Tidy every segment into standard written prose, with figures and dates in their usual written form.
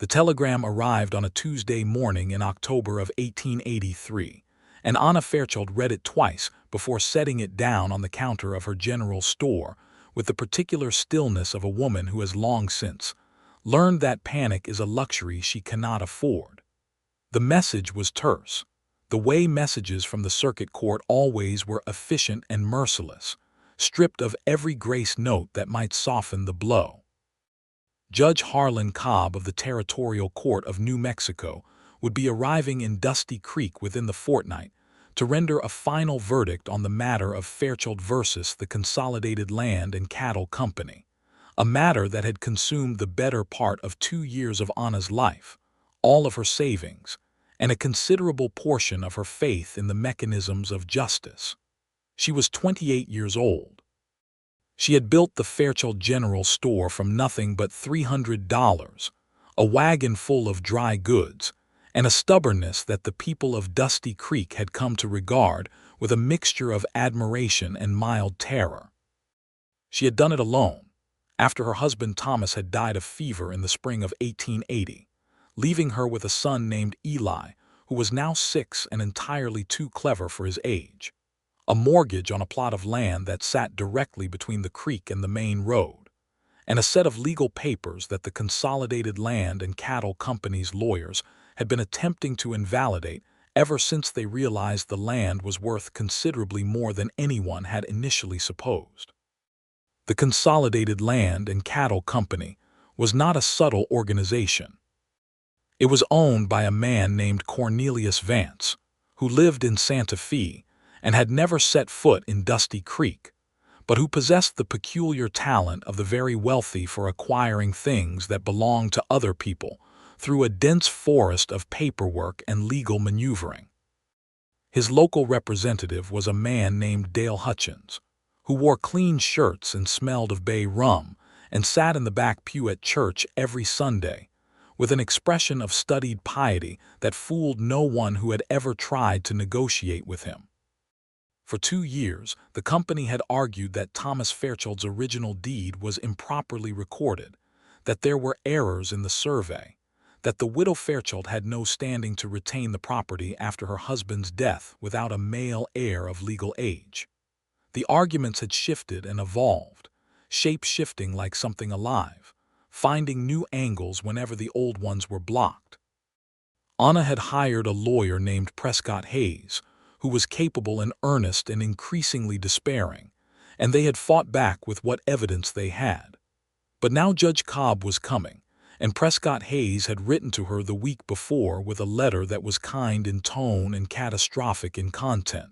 The telegram arrived on a Tuesday morning in October of 1883, and Anna Fairchild read it twice before setting it down on the counter of her general store with the particular stillness of a woman who has long since learned that panic is a luxury she cannot afford. The message was terse, the way messages from the circuit court always were, efficient and merciless, stripped of every grace note that might soften the blow. Judge Harlan Cobb of the Territorial Court of New Mexico would be arriving in Dusty Creek within the fortnight to render a final verdict on the matter of Fairchild versus the Consolidated Land and Cattle Company, a matter that had consumed the better part of 2 years of Anna's life, all of her savings, and a considerable portion of her faith in the mechanisms of justice. She was 28 years old. She had built the Fairchild General Store from nothing but $300, a wagon full of dry goods, and a stubbornness that the people of Dusty Creek had come to regard with a mixture of admiration and mild terror. She had done it alone, after her husband Thomas had died of fever in the spring of 1880, leaving her with a son named Eli, who was now 6 and entirely too clever for his age, a mortgage on a plot of land that sat directly between the creek and the main road, and a set of legal papers that the Consolidated Land and Cattle Company's lawyers had been attempting to invalidate ever since they realized the land was worth considerably more than anyone had initially supposed. The Consolidated Land and Cattle Company was not a subtle organization. It was owned by a man named Cornelius Vance, who lived in Santa Fe and had never set foot in Dusty Creek, but who possessed the peculiar talent of the very wealthy for acquiring things that belonged to other people through a dense forest of paperwork and legal maneuvering. His local representative was a man named Dale Hutchins, who wore clean shirts and smelled of bay rum and sat in the back pew at church every Sunday, with an expression of studied piety that fooled no one who had ever tried to negotiate with him. For 2 years, the company had argued that Thomas Fairchild's original deed was improperly recorded, that there were errors in the survey, that the widow Fairchild had no standing to retain the property after her husband's death without a male heir of legal age. The arguments had shifted and evolved, shape-shifting like something alive, finding new angles whenever the old ones were blocked. Anna had hired a lawyer named Prescott Hayes, who was capable and earnest and increasingly despairing, and they had fought back with what evidence they had. But now Judge Cobb was coming, and Prescott Hayes had written to her the week before with a letter that was kind in tone and catastrophic in content.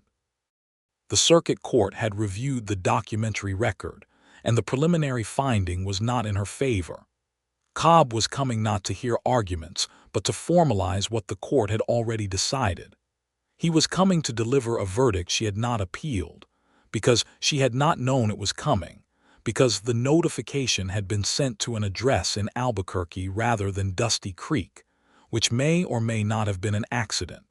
The circuit court had reviewed the documentary record, and the preliminary finding was not in her favor. Cobb was coming not to hear arguments, but to formalize what the court had already decided. He was coming to deliver a verdict she had not appealed, because she had not known it was coming, because the notification had been sent to an address in Albuquerque rather than Dusty Creek, which may or may not have been an accident.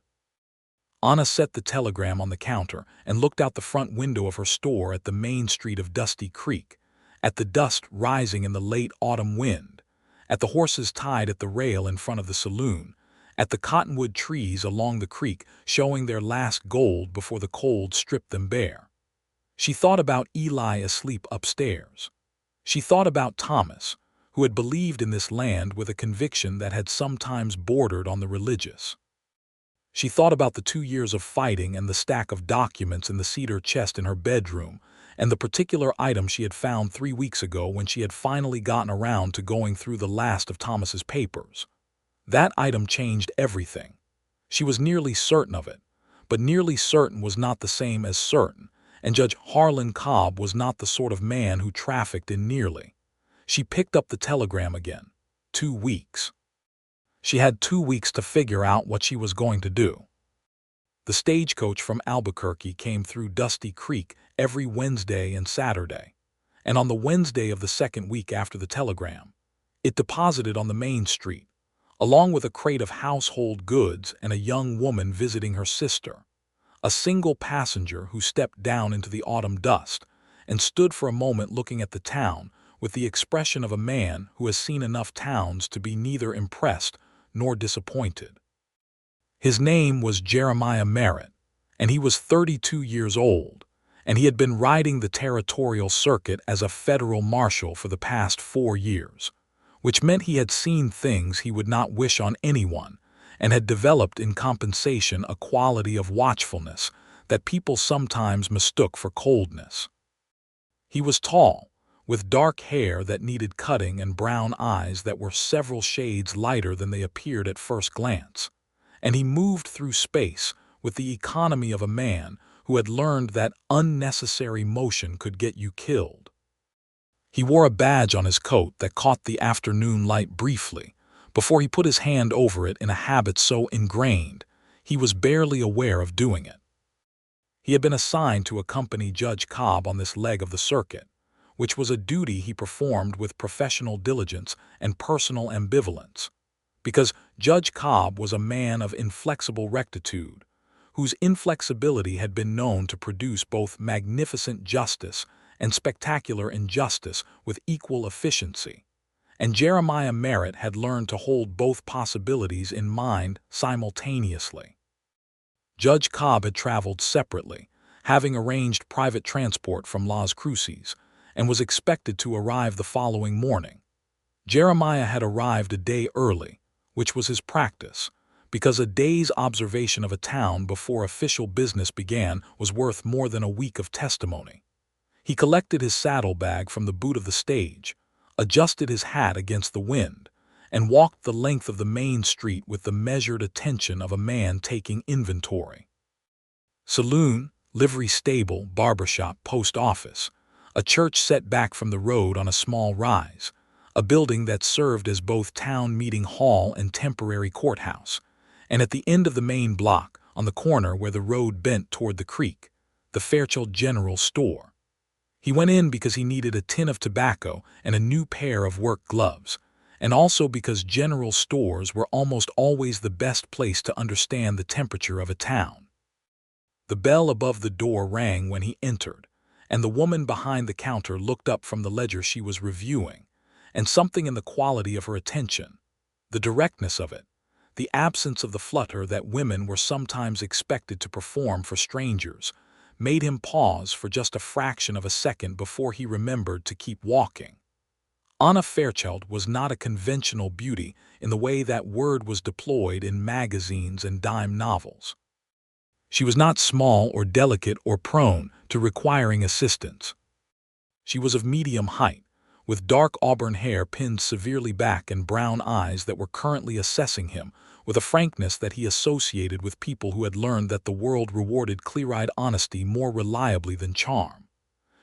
Anna set the telegram on the counter and looked out the front window of her store at the main street of Dusty Creek, at the dust rising in the late autumn wind, at the horses tied at the rail in front of the saloon, at the cottonwood trees along the creek showing their last gold before the cold stripped them bare. She thought about Eli asleep upstairs. She thought about Thomas, who had believed in this land with a conviction that had sometimes bordered on the religious. She thought about the 2 years of fighting and the stack of documents in the cedar chest in her bedroom, and the particular item she had found 3 weeks ago when she had finally gotten around to going through the last of Thomas's papers. That item changed everything. She was nearly certain of it, but nearly certain was not the same as certain, and Judge Harlan Cobb was not the sort of man who trafficked in nearly. She picked up the telegram again. 2 weeks. She had 2 weeks to figure out what she was going to do. The stagecoach from Albuquerque came through Dusty Creek every Wednesday and Saturday, and on the Wednesday of the second week after the telegram, it deposited on the main street, along with a crate of household goods and a young woman visiting her sister, a single passenger who stepped down into the autumn dust and stood for a moment looking at the town with the expression of a man who has seen enough towns to be neither impressed nor disappointed. His name was Jeremiah Merritt, and he was 32 years old, and he had been riding the territorial circuit as a federal marshal for the past 4 years, which meant he had seen things he would not wish on anyone, and had developed in compensation a quality of watchfulness that people sometimes mistook for coldness. He was tall, with dark hair that needed cutting and brown eyes that were several shades lighter than they appeared at first glance, and he moved through space with the economy of a man who had learned that unnecessary motion could get you killed. He wore a badge on his coat that caught the afternoon light briefly, before he put his hand over it in a habit so ingrained he was barely aware of doing it. He had been assigned to accompany Judge Cobb on this leg of the circuit, which was a duty he performed with professional diligence and personal ambivalence, because Judge Cobb was a man of inflexible rectitude, whose inflexibility had been known to produce both magnificent justice and spectacular injustice with equal efficiency, and Jeremiah Merritt had learned to hold both possibilities in mind simultaneously. Judge Cobb had traveled separately, having arranged private transport from Las Cruces, and was expected to arrive the following morning. Jeremiah had arrived a day early, which was his practice, because a day's observation of a town before official business began was worth more than a week of testimony. He collected his saddlebag from the boot of the stage, adjusted his hat against the wind, and walked the length of the main street with the measured attention of a man taking inventory. Saloon, livery stable, barbershop, post office, a church set back from the road on a small rise, a building that served as both town meeting hall and temporary courthouse, and at the end of the main block, on the corner where the road bent toward the creek, the Fairchild General Store. He went in because he needed a tin of tobacco and a new pair of work gloves, and also because general stores were almost always the best place to understand the temperature of a town. The bell above the door rang when he entered, and the woman behind the counter looked up from the ledger she was reviewing, and something in the quality of her attention, the directness of it, the absence of the flutter that women were sometimes expected to perform for strangers, made him pause for just a fraction of a second before he remembered to keep walking. Anna Fairchild was not a conventional beauty in the way that word was deployed in magazines and dime novels. She was not small or delicate or prone to requiring assistance. She was of medium height, with dark auburn hair pinned severely back and brown eyes that were currently assessing him with a frankness that he associated with people who had learned that the world rewarded clear-eyed honesty more reliably than charm.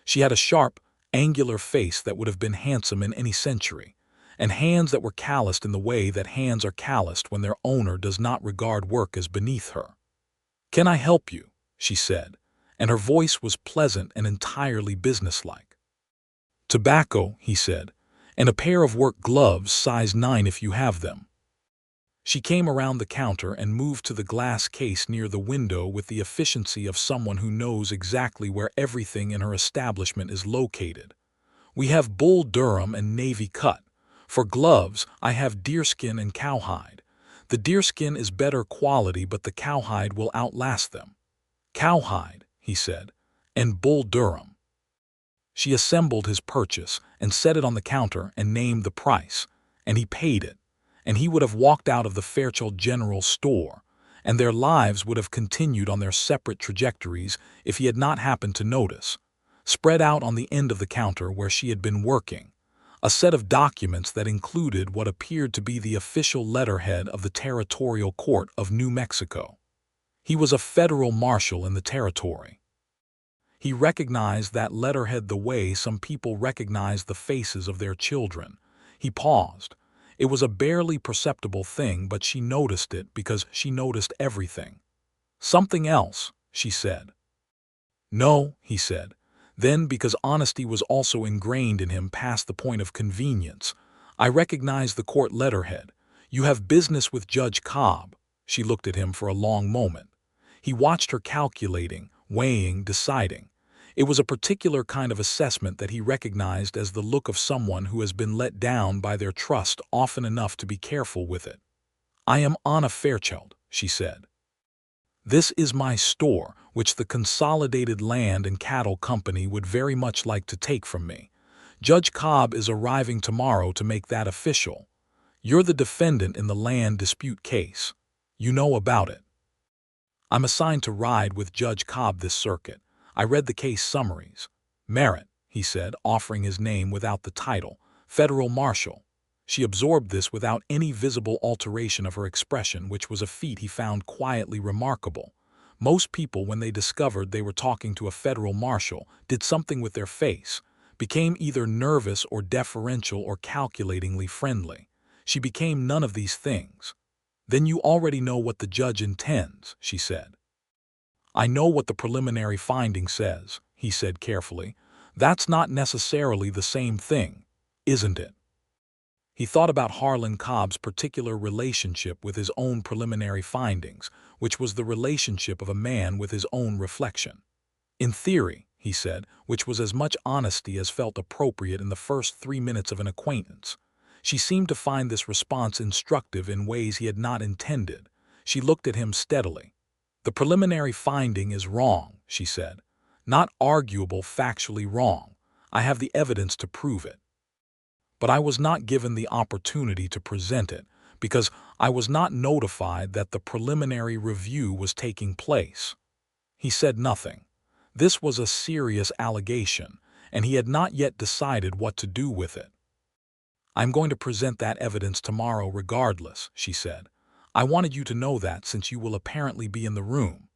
She had a sharp, angular face that would have been handsome in any century, and hands that were calloused in the way that hands are calloused when their owner does not regard work as beneath her. "Can I help you?" she said, and her voice was pleasant and entirely businesslike. "Tobacco," he said, "and a pair of work gloves size 9 if you have them." She came around the counter and moved to the glass case near the window with the efficiency of someone who knows exactly where everything in her establishment is located. "We have Bull Durham and Navy cut. For gloves, I have deerskin and cowhide. The deerskin is better quality, but the cowhide will outlast them." "Cowhide," he said, "and Bull Durham." She assembled his purchase and set it on the counter and named the price, and he paid it, and he would have walked out of the Fairchild General Store, and their lives would have continued on their separate trajectories if he had not happened to notice, spread out on the end of the counter where she had been working, a set of documents that included what appeared to be the official letterhead of the Territorial Court of New Mexico. He was a federal marshal in the territory. He recognized that letterhead the way some people recognize the faces of their children. He paused. It was a barely perceptible thing, but she noticed it because she noticed everything. "Something else," she said. "No," he said. Then, because honesty was also ingrained in him past the point of convenience, "I recognize the court letterhead. You have business with Judge Cobb." She looked at him for a long moment. He watched her calculating, weighing, deciding. It was a particular kind of assessment that he recognized as the look of someone who has been let down by their trust often enough to be careful with it. "I am Anna Fairchild," she said. "This is my store, which the Consolidated Land and Cattle Company would very much like to take from me. Judge Cobb is arriving tomorrow to make that official. You're the defendant in the land dispute case. You know about it." "I'm assigned to ride with Judge Cobb this circuit. I read the case summaries." "Merritt," he said, offering his name without the title. "Federal Marshal." She absorbed this without any visible alteration of her expression, which was a feat he found quietly remarkable. Most people, when they discovered they were talking to a federal marshal, did something with their face, became either nervous or deferential or calculatingly friendly. She became none of these things. "Then you already know what the judge intends," she said. "I know what the preliminary finding says," he said carefully. "That's not necessarily the same thing, isn't it?" He thought about Harlan Cobb's particular relationship with his own preliminary findings, which was the relationship of a man with his own reflection. "In theory," he said, which was as much honesty as felt appropriate in the first 3 minutes of an acquaintance. She seemed to find this response instructive in ways he had not intended. She looked at him steadily. "The preliminary finding is wrong," she said. "Not arguable, factually wrong. I have the evidence to prove it. But I was not given the opportunity to present it because I was not notified that the preliminary review was taking place." He said nothing. This was a serious allegation, and he had not yet decided what to do with it. "I'm going to present that evidence tomorrow regardless," she said. "I wanted you to know that since you will apparently be in the room."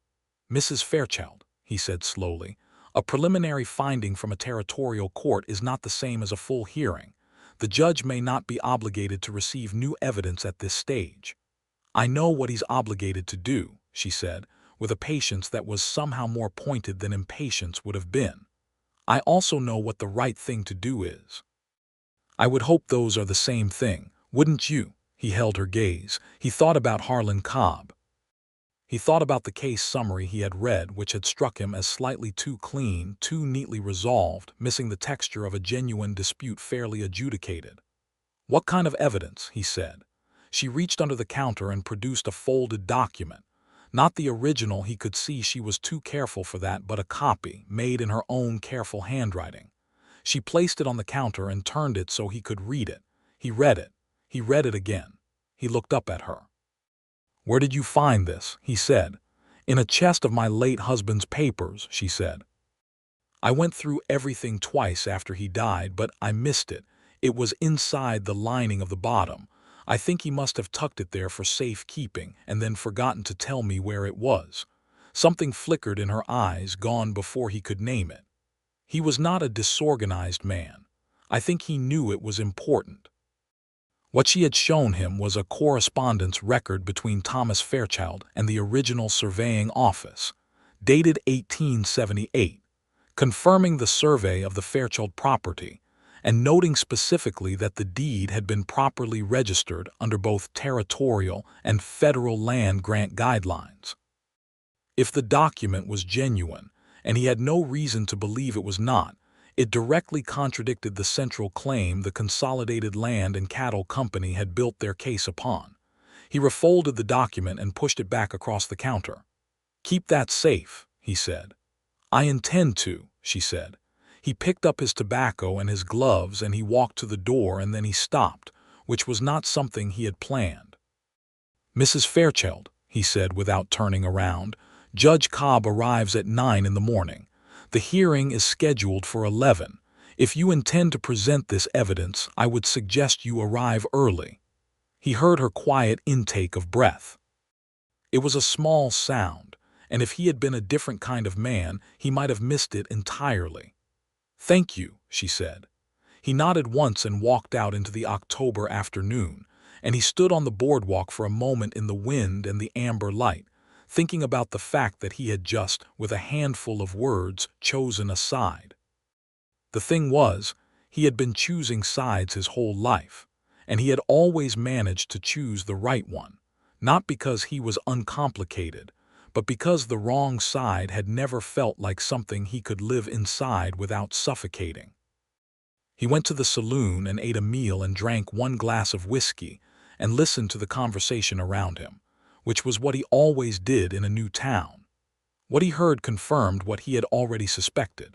"Mrs. Fairchild," he said slowly, "a preliminary finding from a territorial court is not the same as a full hearing. The judge may not be obligated to receive new evidence at this stage." "I know what he's obligated to do," she said, with a patience that was somehow more pointed than impatience would have been. "I also know what the right thing to do is." "I would hope those are the same thing, wouldn't you?" He held her gaze. He thought about Harlan Cobb. He thought about the case summary he had read, which had struck him as slightly too clean, too neatly resolved, missing the texture of a genuine dispute fairly adjudicated. "What kind of evidence?" he said. She reached under the counter and produced a folded document. Not the original, he could see she was too careful for that, but a copy, made in her own careful handwriting. She placed it on the counter and turned it so he could read it. He read it. He read it again. He looked up at her. "Where did you find this?" he said. "In a chest of my late husband's papers," she said. "I went through everything twice after he died, but I missed it. It was inside the lining of the bottom. I think he must have tucked it there for safekeeping and then forgotten to tell me where it was." Something flickered in her eyes, gone before he could name it. He was not a disorganized man. I think he knew it was important. What she had shown him was a correspondence record between Thomas Fairchild and the original surveying office, dated 1878, confirming the survey of the Fairchild property and noting specifically that the deed had been properly registered under both territorial and federal land grant guidelines. If the document was genuine, and he had no reason to believe it was not, it directly contradicted the central claim the Consolidated Land and Cattle Company had built their case upon. He refolded the document and pushed it back across the counter. "Keep that safe," he said. "I intend to," she said. He picked up his tobacco and his gloves and he walked to the door, and then he stopped, which was not something he had planned. "Mrs. Fairchild," he said without turning around, "Judge Cobb arrives at 9 in the morning. The hearing is scheduled for 11. If you intend to present this evidence, I would suggest you arrive early." He heard her quiet intake of breath. It was a small sound, and if he had been a different kind of man, he might have missed it entirely. "Thank you," she said. He nodded once and walked out into the October afternoon, and he stood on the boardwalk for a moment in the wind and the amber light, thinking about the fact that he had just, with a handful of words, chosen a side. The thing was, he had been choosing sides his whole life, and he had always managed to choose the right one, not because he was uncomplicated, but because the wrong side had never felt like something he could live inside without suffocating. He went to the saloon and ate a meal and drank 1 glass of whiskey and listened to the conversation around him, which was what he always did in a new town. What he heard confirmed what he had already suspected.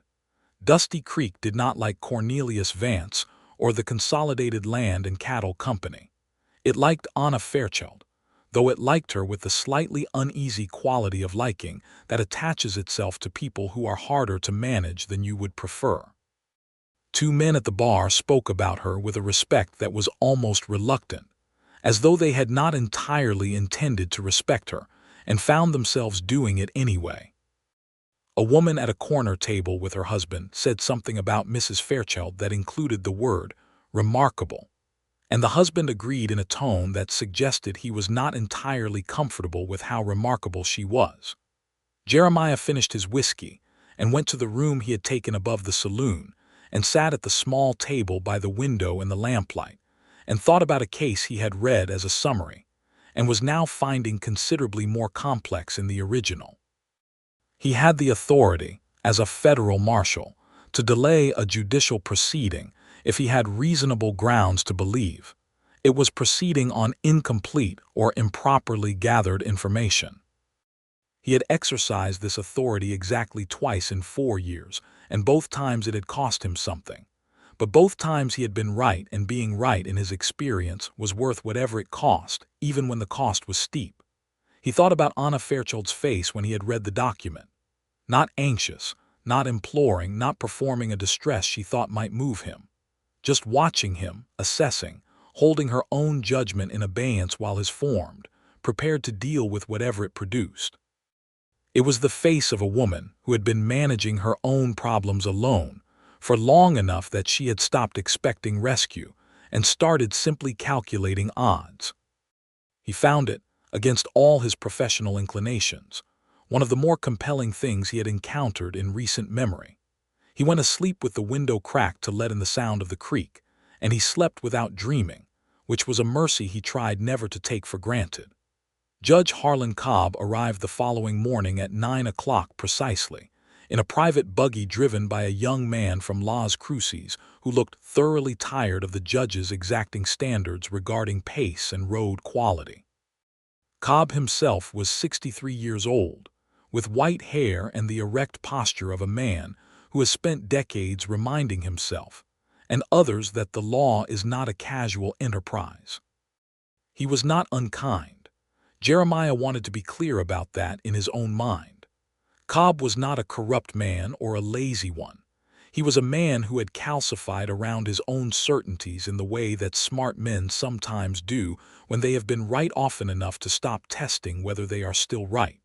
Dusty Creek did not like Cornelius Vance or the Consolidated Land and Cattle Company. It liked Anna Fairchild, though it liked her with the slightly uneasy quality of liking that attaches itself to people who are harder to manage than you would prefer. 2 men at the bar spoke about her with a respect that was almost reluctant, as though they had not entirely intended to respect her and found themselves doing it anyway. A woman at a corner table with her husband said something about Mrs. Fairchild that included the word remarkable, and the husband agreed in a tone that suggested he was not entirely comfortable with how remarkable she was. Jeremiah finished his whiskey and went to the room he had taken above the saloon and sat at the small table by the window in the lamplight and thought about a case he had read as a summary and was now finding considerably more complex in the original. He had the authority, as a federal marshal, to delay a judicial proceeding if he had reasonable grounds to believe it was proceeding on incomplete or improperly gathered information. He had exercised this authority exactly twice in 4 years, and both times it had cost him something. But both times he had been right, and being right in his experience was worth whatever it cost, even when the cost was steep. He thought about Anna Fairchild's face when he had read the document. Not anxious, not imploring, not performing a distress she thought might move him. Just watching him, assessing, holding her own judgment in abeyance while his formed, prepared to deal with whatever it produced. It was the face of a woman who had been managing her own problems alone for long enough that she had stopped expecting rescue and started simply calculating odds. He found it, against all his professional inclinations, one of the more compelling things he had encountered in recent memory. He went asleep with the window cracked to let in the sound of the creek, and he slept without dreaming, which was a mercy he tried never to take for granted. Judge Harlan Cobb arrived the following morning at 9 o'clock precisely, in a private buggy driven by a young man from Las Cruces who looked thoroughly tired of the judge's exacting standards regarding pace and road quality. Cobb himself was 63 years old, with white hair and the erect posture of a man who has spent decades reminding himself and others that the law is not a casual enterprise. He was not unkind. Jeremiah wanted to be clear about that in his own mind. Cobb was not a corrupt man or a lazy one. He was a man who had calcified around his own certainties in the way that smart men sometimes do when they have been right often enough to stop testing whether they are still right.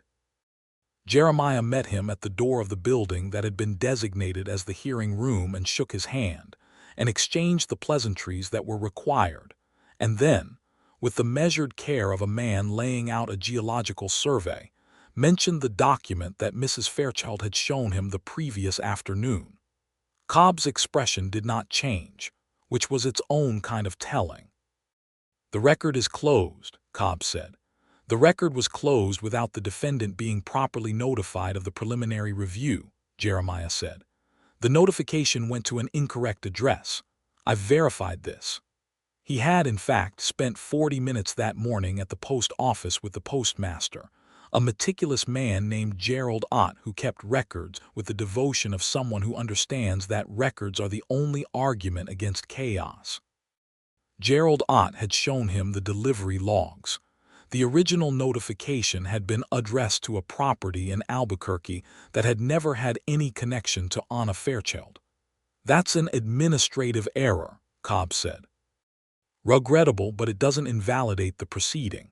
Jeremiah met him at the door of the building that had been designated as the hearing room and shook his hand, and exchanged the pleasantries that were required, and then, with the measured care of a man laying out a geological survey, mentioned the document that Mrs. Fairchild had shown him the previous afternoon. Cobb's expression did not change, which was its own kind of telling. "The record is closed," Cobb said. "The record was closed without the defendant being properly notified of the preliminary review," Jeremiah said. "The notification went to an incorrect address. I've verified this." He had, in fact, spent 40 minutes that morning at the post office with the postmaster, a meticulous man named Gerald Ott who kept records with the devotion of someone who understands that records are the only argument against chaos. Gerald Ott had shown him the delivery logs. The original notification had been addressed to a property in Albuquerque that had never had any connection to Anna Fairchild. "That's an administrative error," Cobb said. "Regrettable, but it doesn't invalidate the proceeding.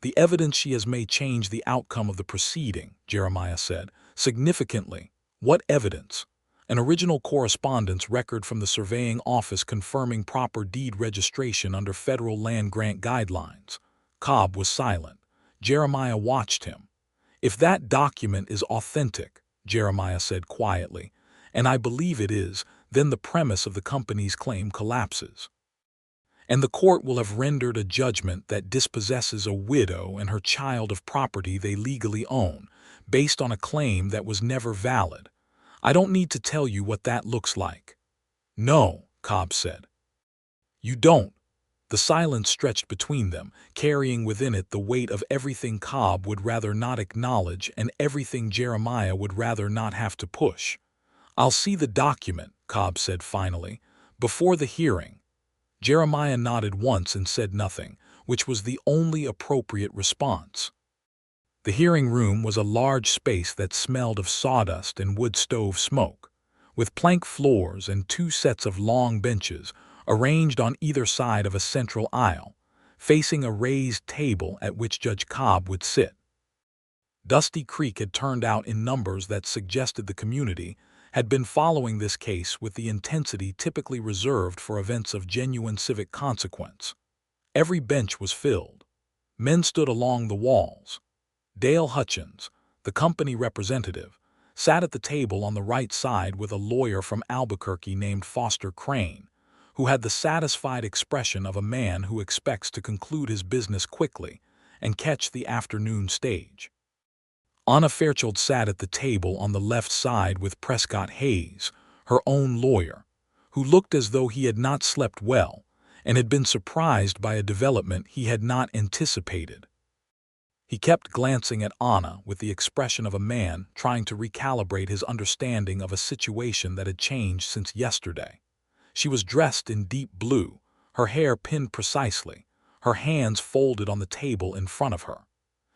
The evidence she has may change the outcome of the proceeding," Jeremiah said. "Significantly." "What evidence?" "An original correspondence record from the surveying office confirming proper deed registration under federal land grant guidelines." Cobb was silent. Jeremiah watched him. "If that document is authentic," Jeremiah said quietly, "and I believe it is, then the premise of the company's claim collapses." and the court will have rendered a judgment that dispossesses a widow and her child of property they legally own, based on a claim that was never valid. I don't need to tell you what that looks like." "No," Cobb said. "You don't." The silence stretched between them, carrying within it the weight of everything Cobb would rather not acknowledge and everything Jeremiah would rather not have to push. "I'll see the document," Cobb said finally, "before the hearing." Jeremiah nodded once and said nothing, which was the only appropriate response. The hearing room was a large space that smelled of sawdust and wood stove smoke, with plank floors and 2 sets of long benches arranged on either side of a central aisle, facing a raised table at which Judge Cobb would sit. Dusty Creek had turned out in numbers that suggested the community had been following this case with the intensity typically reserved for events of genuine civic consequence. Every bench was filled. Men stood along the walls. Dale Hutchins, the company representative, sat at the table on the right side with a lawyer from Albuquerque named Foster Crane, who had the satisfied expression of a man who expects to conclude his business quickly and catch the afternoon stage. Anna Fairchild sat at the table on the left side with Prescott Hayes, her own lawyer, who looked as though he had not slept well and had been surprised by a development he had not anticipated. He kept glancing at Anna with the expression of a man trying to recalibrate his understanding of a situation that had changed since yesterday. She was dressed in deep blue, her hair pinned precisely, her hands folded on the table in front of her.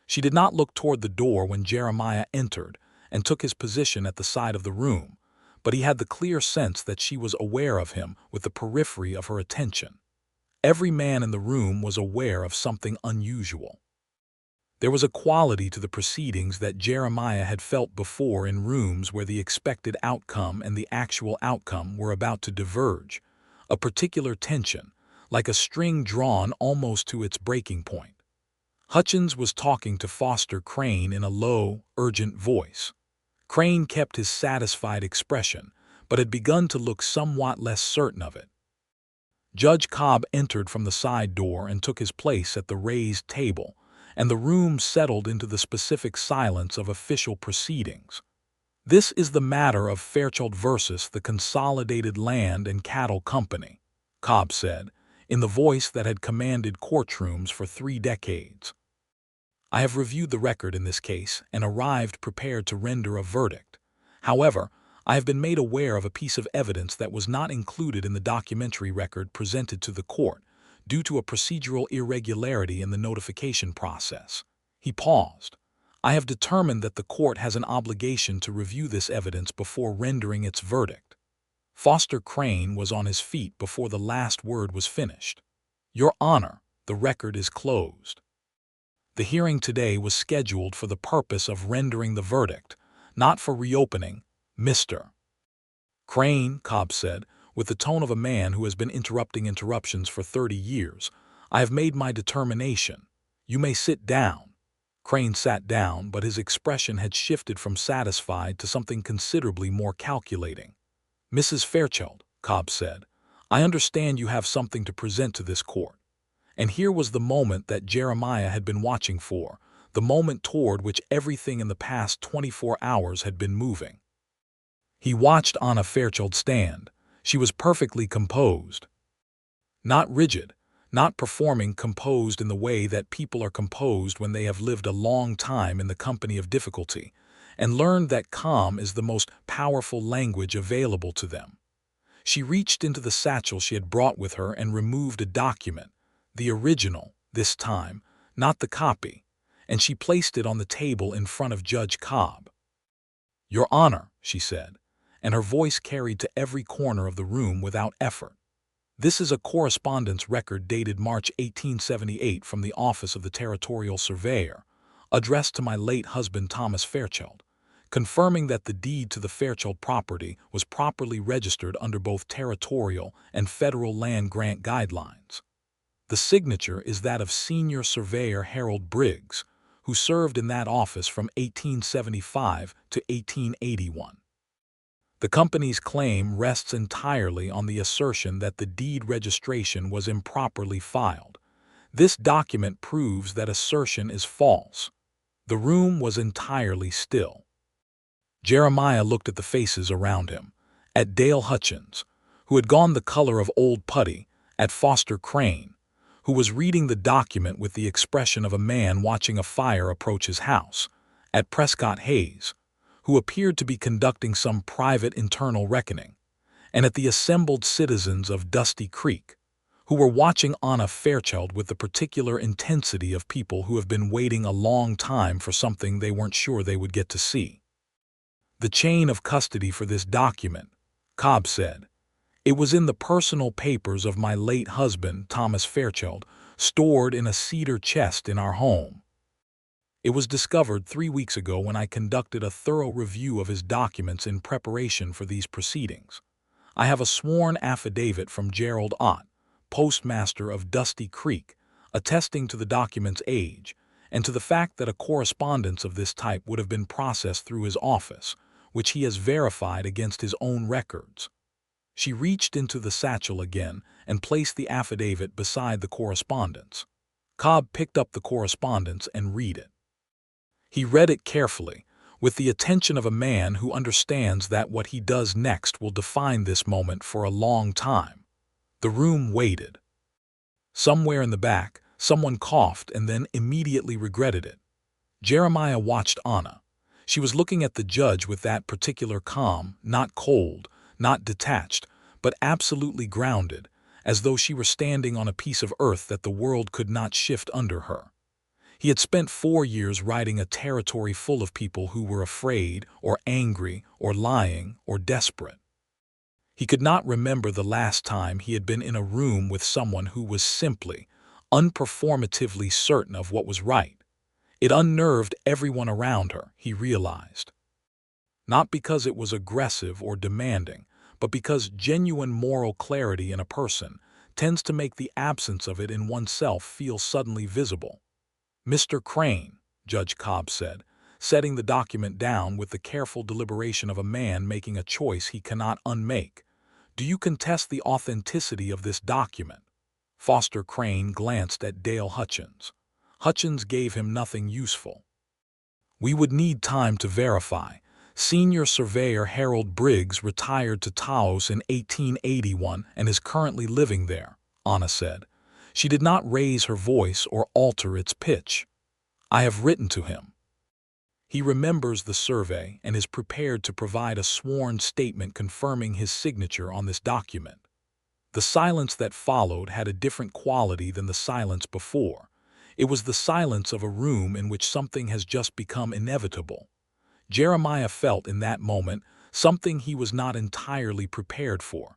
She did not look toward the door when Jeremiah entered and took his position at the side of the room, but he had the clear sense that she was aware of him with the periphery of her attention. Every man in the room was aware of something unusual. There was a quality to the proceedings that Jeremiah had felt before in rooms where the expected outcome and the actual outcome were about to diverge, a particular tension, like a string drawn almost to its breaking point. Hutchins was talking to Foster Crane in a low, urgent voice. Crane kept his satisfied expression, but had begun to look somewhat less certain of it. Judge Cobb entered from the side door and took his place at the raised table, and the room settled into the specific silence of official proceedings. "This is the matter of Fairchild versus the Consolidated Land and Cattle Company," Cobb said, in the voice that had commanded courtrooms for 3 decades. "I have reviewed the record in this case and arrived prepared to render a verdict. However, I have been made aware of a piece of evidence that was not included in the documentary record presented to the court, due to a procedural irregularity in the notification process." He paused. "I have determined that the court has an obligation to review this evidence before rendering its verdict." Foster Crane was on his feet before the last word was finished. "Your Honor, the record is closed." The hearing today was scheduled for the purpose of rendering the verdict, not for reopening, Mr. Crane, Cobb said, with the tone of a man who has been interrupting interruptions for 30 years. "I have made my determination. You may sit down." Crane sat down, but his expression had shifted from satisfied to something considerably more calculating. "Mrs. Fairchild," Cobb said, "I understand you have something to present to this court." And here was the moment that Jeremiah had been watching for, the moment toward which everything in the past 24 hours had been moving. He watched Anna Fairchild stand. She was perfectly composed. Not rigid, not performing, composed in the way that people are composed when they have lived a long time in the company of difficulty, and learned that calm is the most powerful language available to them. She reached into the satchel she had brought with her and removed a document, the original, this time, not the copy, and she placed it on the table in front of Judge Cobb. "Your Honor," she said, and her voice carried to every corner of the room without effort. "This is a correspondence record dated March 1878 from the office of the Territorial Surveyor, addressed to my late husband Thomas Fairchild, confirming that the deed to the Fairchild property was properly registered under both territorial and federal land grant guidelines. The signature is that of Senior Surveyor Harold Briggs, who served in that office from 1875 to 1881. The company's claim rests entirely on the assertion that the deed registration was improperly filed. This document proves that assertion is false. The room was entirely still. Jeremiah looked at the faces around him, at Dale Hutchins, who had gone the color of old putty, at Foster Crane, who was reading the document with the expression of a man watching a fire approach his house, at Prescott Hayes, who appeared to be conducting some private internal reckoning, and at the assembled citizens of Dusty Creek, who were watching Anna Fairchild with the particular intensity of people who have been waiting a long time for something they weren't sure they would get to see. The chain of custody for this document, Cobb said. It was in the personal papers of my late husband, Thomas Fairchild, stored in a cedar chest in our home. It was discovered 3 weeks ago when I conducted a thorough review of his documents in preparation for these proceedings. I have a sworn affidavit from Gerald Ott, postmaster of Dusty Creek, attesting to the document's age and to the fact that a correspondence of this type would have been processed through his office, which he has verified against his own records. She reached into the satchel again and placed the affidavit beside the correspondence. Cobb picked up the correspondence and read it. He read it carefully, with the attention of a man who understands that what he does next will define this moment for a long time. The room waited. Somewhere in the back, someone coughed and then immediately regretted it. Jeremiah watched Anna. She was looking at the judge with that particular calm, not cold, not detached, but absolutely grounded, as though she were standing on a piece of earth that the world could not shift under her. He had spent 4 years riding a territory full of people who were afraid, or angry, or lying, or desperate. He could not remember the last time he had been in a room with someone who was simply, unperformatively certain of what was right. It unnerved everyone around her, he realized. Not because it was aggressive or demanding, but because genuine moral clarity in a person tends to make the absence of it in oneself feel suddenly visible. "Mr. Crane," Judge Cobb said, setting the document down with the careful deliberation of a man making a choice he cannot unmake, "do you contest the authenticity of this document?" Foster Crane glanced at Dale Hutchins. Hutchins gave him nothing useful. "We would need time to verify. Senior Surveyor Harold Briggs retired to Taos in 1881 and is currently living there," Anna said. She did not raise her voice or alter its pitch. "I have written to him. He remembers the survey and is prepared to provide a sworn statement confirming his signature on this document." The silence that followed had a different quality than the silence before. It was the silence of a room in which something has just become inevitable. Jeremiah felt in that moment something he was not entirely prepared for.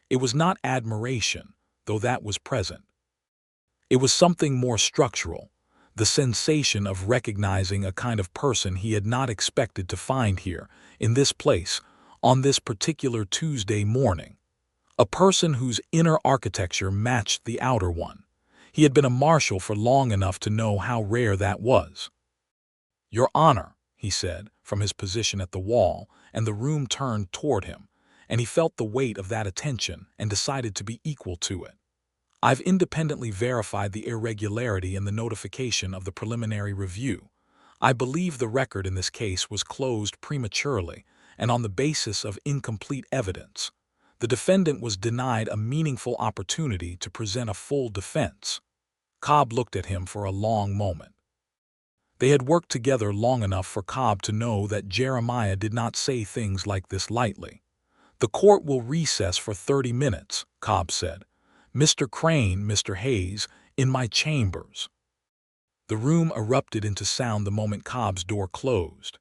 It was not admiration, though that was present. It was something more structural, the sensation of recognizing a kind of person he had not expected to find here, in this place, on this particular Tuesday morning. A person whose inner architecture matched the outer one. He had been a marshal for long enough to know how rare that was. "Your Honor," he said, from his position at the wall, and the room turned toward him, and he felt the weight of that attention and decided to be equal to it. "I've independently verified the irregularity in the notification of the preliminary review. I believe the record in this case was closed prematurely and on the basis of incomplete evidence. The defendant was denied a meaningful opportunity to present a full defense." Cobb looked at him for a long moment. They had worked together long enough for Cobb to know that Jeremiah did not say things like this lightly. "The court will recess for 30 minutes, Cobb said. "Mr. Crane, Mr. Hayes, in my chambers." The room erupted into sound the moment Cobb's door closed.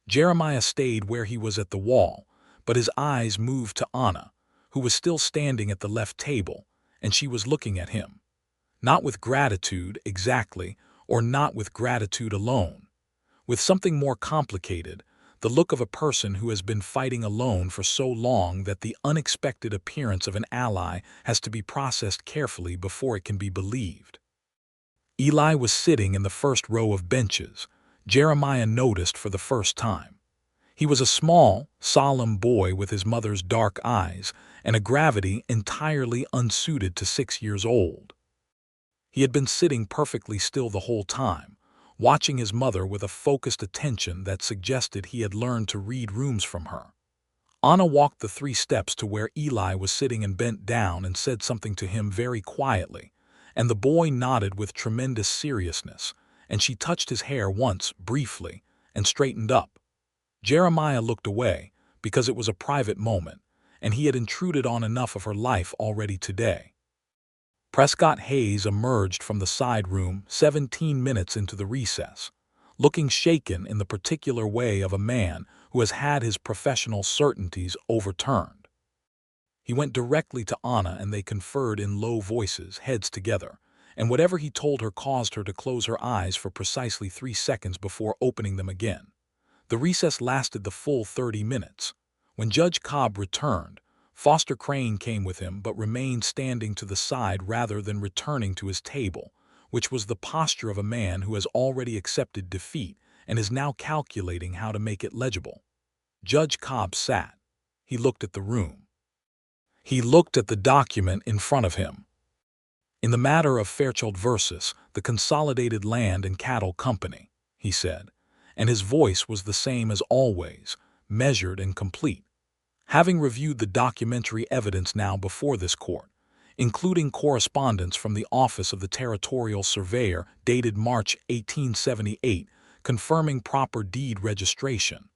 Jeremiah stayed where he was at the wall, but his eyes moved to Anna, who was still standing at the left table, and she was looking at him. Not with gratitude, exactly, or not with gratitude alone. With something more complicated, the look of a person who has been fighting alone for so long that the unexpected appearance of an ally has to be processed carefully before it can be believed. Eli was sitting in the first row of benches, Jeremiah noticed for the first time. He was a small, solemn boy with his mother's dark eyes and a gravity entirely unsuited to 6 years old. He had been sitting perfectly still the whole time, watching his mother with a focused attention that suggested he had learned to read rooms from her. Anna walked the 3 steps to where Eli was sitting and bent down and said something to him very quietly, and the boy nodded with tremendous seriousness, and she touched his hair once, briefly, and straightened up. Jeremiah looked away, because it was a private moment, and he had intruded on enough of her life already today. Prescott Hayes emerged from the side room 17 minutes into the recess, looking shaken in the particular way of a man who has had his professional certainties overturned. He went directly to Anna and they conferred in low voices, heads together, and whatever he told her caused her to close her eyes for precisely 3 seconds before opening them again. The recess lasted the full 30 minutes. When Judge Cobb returned, Foster Crane came with him but remained standing to the side rather than returning to his table, which was the posture of a man who has already accepted defeat and is now calculating how to make it legible. Judge Cobb sat. He looked at the room. He looked at the document in front of him. In the matter of Fairchild versus the Consolidated Land and Cattle Company, he said, and his voice was the same as always, measured and complete. Having reviewed the documentary evidence now before this court, including correspondence from the Office of the Territorial Surveyor dated March 1878 confirming proper deed registration,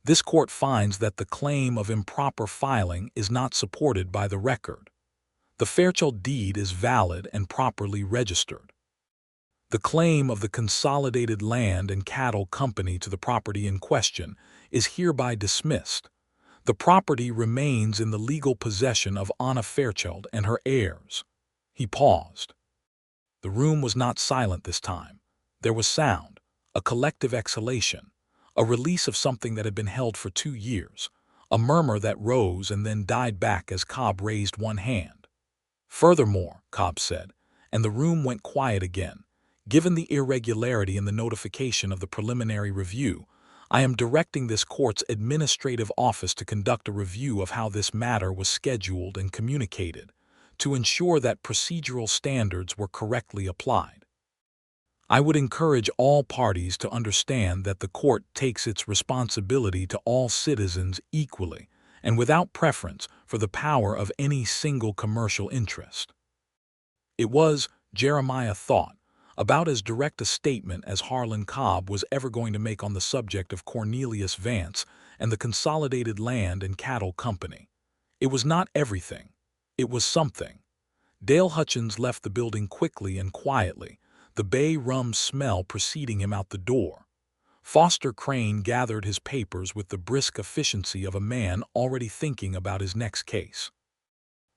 this court finds that the claim of improper filing is not supported by the record. The Fairchild deed is valid and properly registered. The claim of the Consolidated Land and Cattle Company to the property in question is hereby dismissed. The property remains in the legal possession of Anna Fairchild and her heirs. He paused. The room was not silent this time. There was sound, a collective exhalation, a release of something that had been held for 2 years, a murmur that rose and then died back as Cobb raised one hand. Furthermore, Cobb said, and the room went quiet again, given the irregularity in the notification of the preliminary review, I am directing this court's administrative office to conduct a review of how this matter was scheduled and communicated, to ensure that procedural standards were correctly applied. I would encourage all parties to understand that the court takes its responsibility to all citizens equally and without preference for the power of any single commercial interest. It was, Jeremiah thought, about as direct a statement as Harlan Cobb was ever going to make on the subject of Cornelius Vance and the Consolidated Land and Cattle Company. It was not everything. It was something. Dale Hutchins left the building quickly and quietly, the bay rum smell preceding him out the door. Foster Crane gathered his papers with the brisk efficiency of a man already thinking about his next case.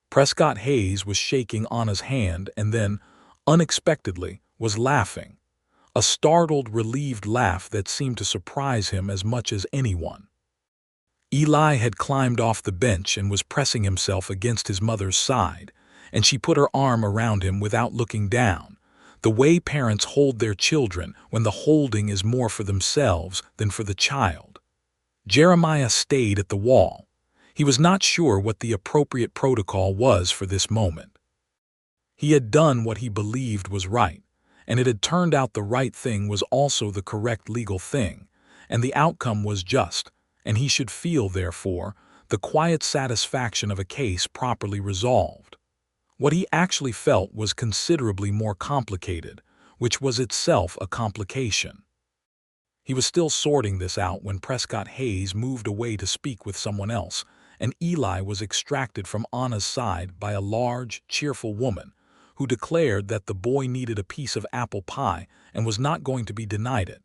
Prescott Hayes was shaking Anna's hand and then, unexpectedly, was laughing, a startled, relieved laugh that seemed to surprise him as much as anyone. Eli had climbed off the bench and was pressing himself against his mother's side, and she put her arm around him without looking down, the way parents hold their children when the holding is more for themselves than for the child. Jeremiah stayed at the wall. He was not sure what the appropriate protocol was for this moment. He had done what he believed was right, and it had turned out the right thing was also the correct legal thing, and the outcome was just, and he should feel, therefore, the quiet satisfaction of a case properly resolved. What he actually felt was considerably more complicated, which was itself a complication. He was still sorting this out when Prescott Hayes moved away to speak with someone else, and Eli was extracted from Anna's side by a large, cheerful woman, who declared that the boy needed a piece of apple pie and was not going to be denied it.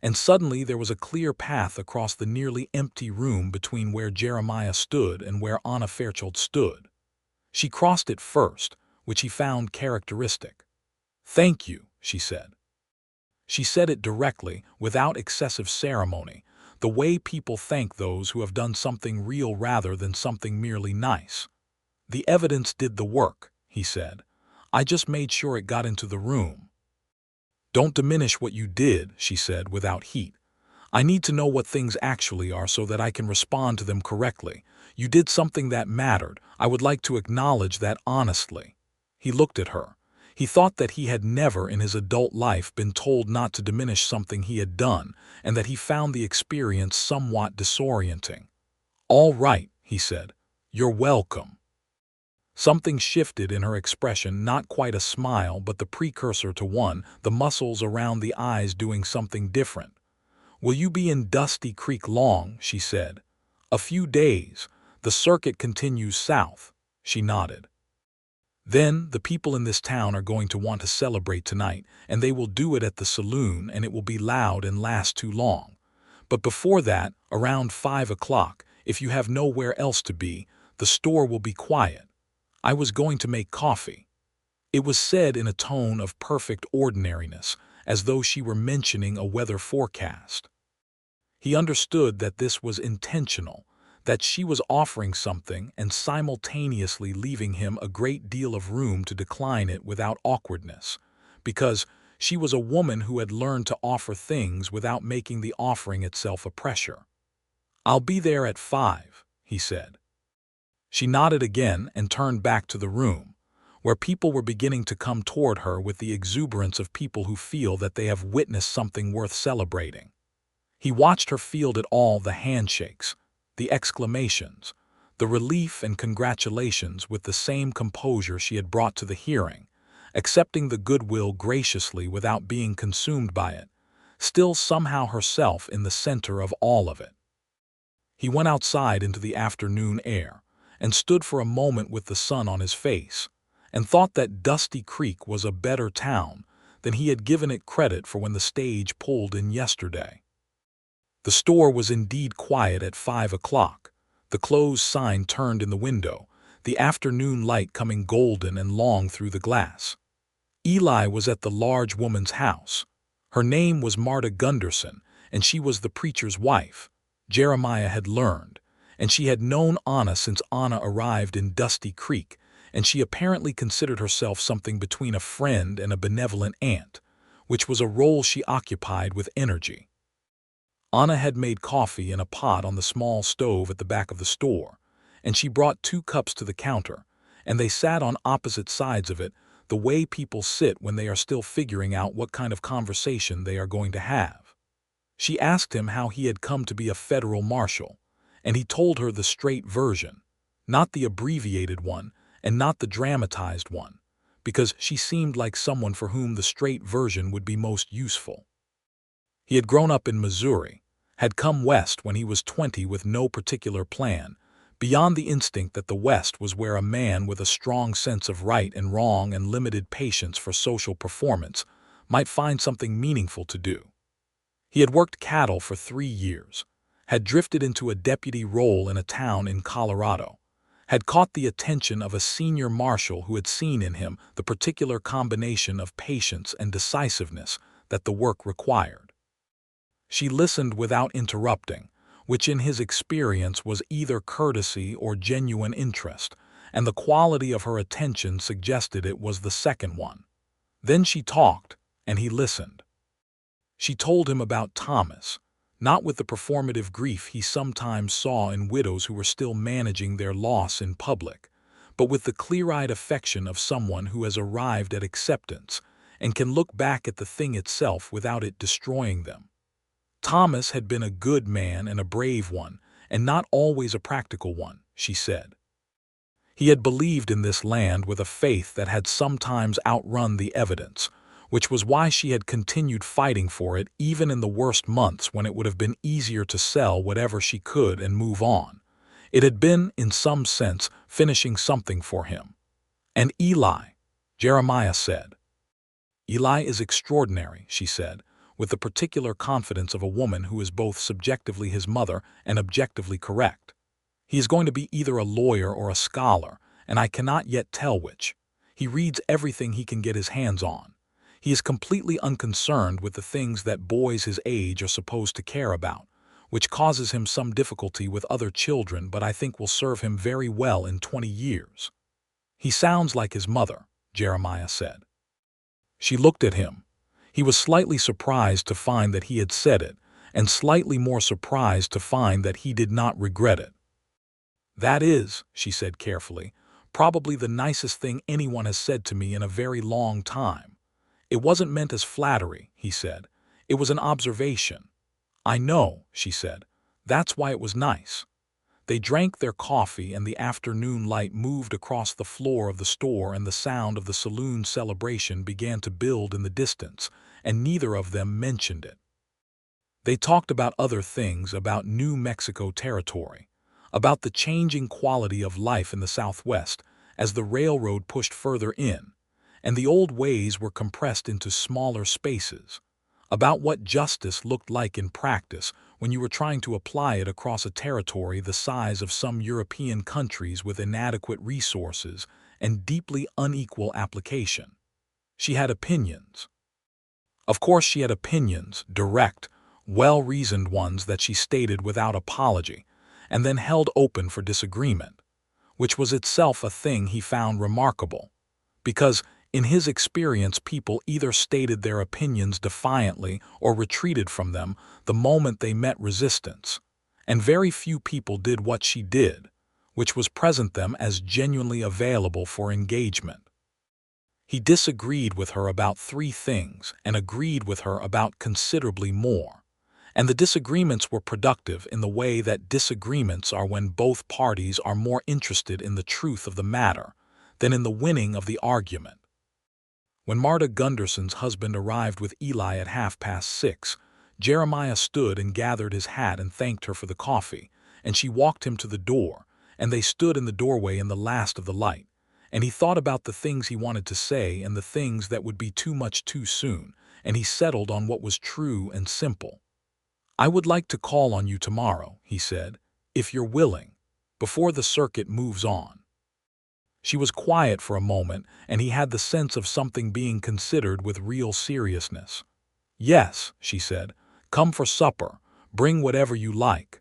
And suddenly there was a clear path across the nearly empty room between where Jeremiah stood and where Anna Fairchild stood. She crossed it first, which he found characteristic. "Thank you," she said. She said it directly, without excessive ceremony, the way people thank those who have done something real rather than something merely nice. "The evidence did the work," he said. "I just made sure it got into the room." "Don't diminish what you did," she said without heat. I need to know what things actually are so that I can respond to them correctly. You did something that mattered. I would like to acknowledge that honestly." He looked at her. He thought that he had never in his adult life been told not to diminish something he had done, and that he found the experience somewhat disorienting. "All right," he said. "You're welcome." Something shifted in her expression, not quite a smile, but the precursor to one, the muscles around the eyes doing something different. "Will you be in Dusty Creek long?" she said. "A few days. The circuit continues south." She nodded. "Then the people in this town are going to want to celebrate tonight, and they will do it at the saloon, and it will be loud and last too long. But before that, around 5 o'clock, if you have nowhere else to be, the store will be quiet. I was going to make coffee." It was said in a tone of perfect ordinariness, as though she were mentioning a weather forecast. He understood that this was intentional, that she was offering something and simultaneously leaving him a great deal of room to decline it without awkwardness, because she was a woman who had learned to offer things without making the offering itself a pressure. "I'll be there at 5, he said. She nodded again and turned back to the room, where people were beginning to come toward her with the exuberance of people who feel that they have witnessed something worth celebrating. He watched her field at all the handshakes, the exclamations, the relief and congratulations with the same composure she had brought to the hearing, accepting the goodwill graciously without being consumed by it, still somehow herself in the center of all of it. He went outside into the afternoon air and stood for a moment with the sun on his face, and thought that Dusty Creek was a better town than he had given it credit for when the stage pulled in yesterday. The store was indeed quiet at 5 o'clock, the closed sign turned in the window, the afternoon light coming golden and long through the glass. Eli was at the large woman's house. Her name was Marta Gunderson, and she was the preacher's wife, Jeremiah had learned, and she had known Anna since Anna arrived in Dusty Creek, and she apparently considered herself something between a friend and a benevolent aunt, which was a role she occupied with energy. Anna had made coffee in a pot on the small stove at the back of the store, and she brought 2 cups to the counter, and they sat on opposite sides of it, the way people sit when they are still figuring out what kind of conversation they are going to have. She asked him how he had come to be a federal marshal, and he told her the straight version, not the abbreviated one and not the dramatized one, because she seemed like someone for whom the straight version would be most useful. He had grown up in Missouri, had come west when he was 20 with no particular plan, beyond the instinct that the West was where a man with a strong sense of right and wrong and limited patience for social performance might find something meaningful to do. He had worked cattle for 3 years, had drifted into a deputy role in a town in Colorado, had caught the attention of a senior marshal who had seen in him the particular combination of patience and decisiveness that the work required. She listened without interrupting, which in his experience was either courtesy or genuine interest, and the quality of her attention suggested it was the second one. Then she talked, and he listened. She told him about Thomas, not with the performative grief he sometimes saw in widows who were still managing their loss in public, but with the clear-eyed affection of someone who has arrived at acceptance and can look back at the thing itself without it destroying them. Thomas had been a good man and a brave one, and not always a practical one, she said. He had believed in this land with a faith that had sometimes outrun the evidence, which was why she had continued fighting for it even in the worst months when it would have been easier to sell whatever she could and move on. It had been, in some sense, finishing something for him. And Eli, Jeremiah said. Eli is extraordinary, she said, with the particular confidence of a woman who is both subjectively his mother and objectively correct. He is going to be either a lawyer or a scholar, and I cannot yet tell which. He reads everything he can get his hands on. He is completely unconcerned with the things that boys his age are supposed to care about, which causes him some difficulty with other children but I think will serve him very well in 20 years. He sounds like his mother, Jeremiah said. She looked at him. He was slightly surprised to find that he had said it, and slightly more surprised to find that he did not regret it. "That is," she said carefully, "probably the nicest thing anyone has said to me in a very long time." "It wasn't meant as flattery," he said. "It was an observation." "I know," she said. "That's why it was nice." They drank their coffee, and the afternoon light moved across the floor of the store, and the sound of the saloon celebration began to build in the distance, and neither of them mentioned it. They talked about other things, about New Mexico territory, about the changing quality of life in the Southwest as the railroad pushed further in, and the old ways were compressed into smaller spaces, about what justice looked like in practice when you were trying to apply it across a territory the size of some European countries with inadequate resources and deeply unequal application. She had opinions. Of course she had opinions, direct, well-reasoned ones that she stated without apology, and then held open for disagreement, which was itself a thing he found remarkable, because in his experience people either stated their opinions defiantly or retreated from them the moment they met resistance, and very few people did what she did, which was present them as genuinely available for engagement. He disagreed with her about 3 things and agreed with her about considerably more. And the disagreements were productive in the way that disagreements are when both parties are more interested in the truth of the matter than in the winning of the argument. When Marta Gunderson's husband arrived with Eli at 6:30, Jeremiah stood and gathered his hat and thanked her for the coffee, and she walked him to the door, and they stood in the doorway in the last of the light, and he thought about the things he wanted to say and the things that would be too much too soon, and he settled on what was true and simple. "I would like to call on you tomorrow," he said, "if you're willing, before the circuit moves on." She was quiet for a moment, and he had the sense of something being considered with real seriousness. "Yes," she said, "come for supper. Bring whatever you like."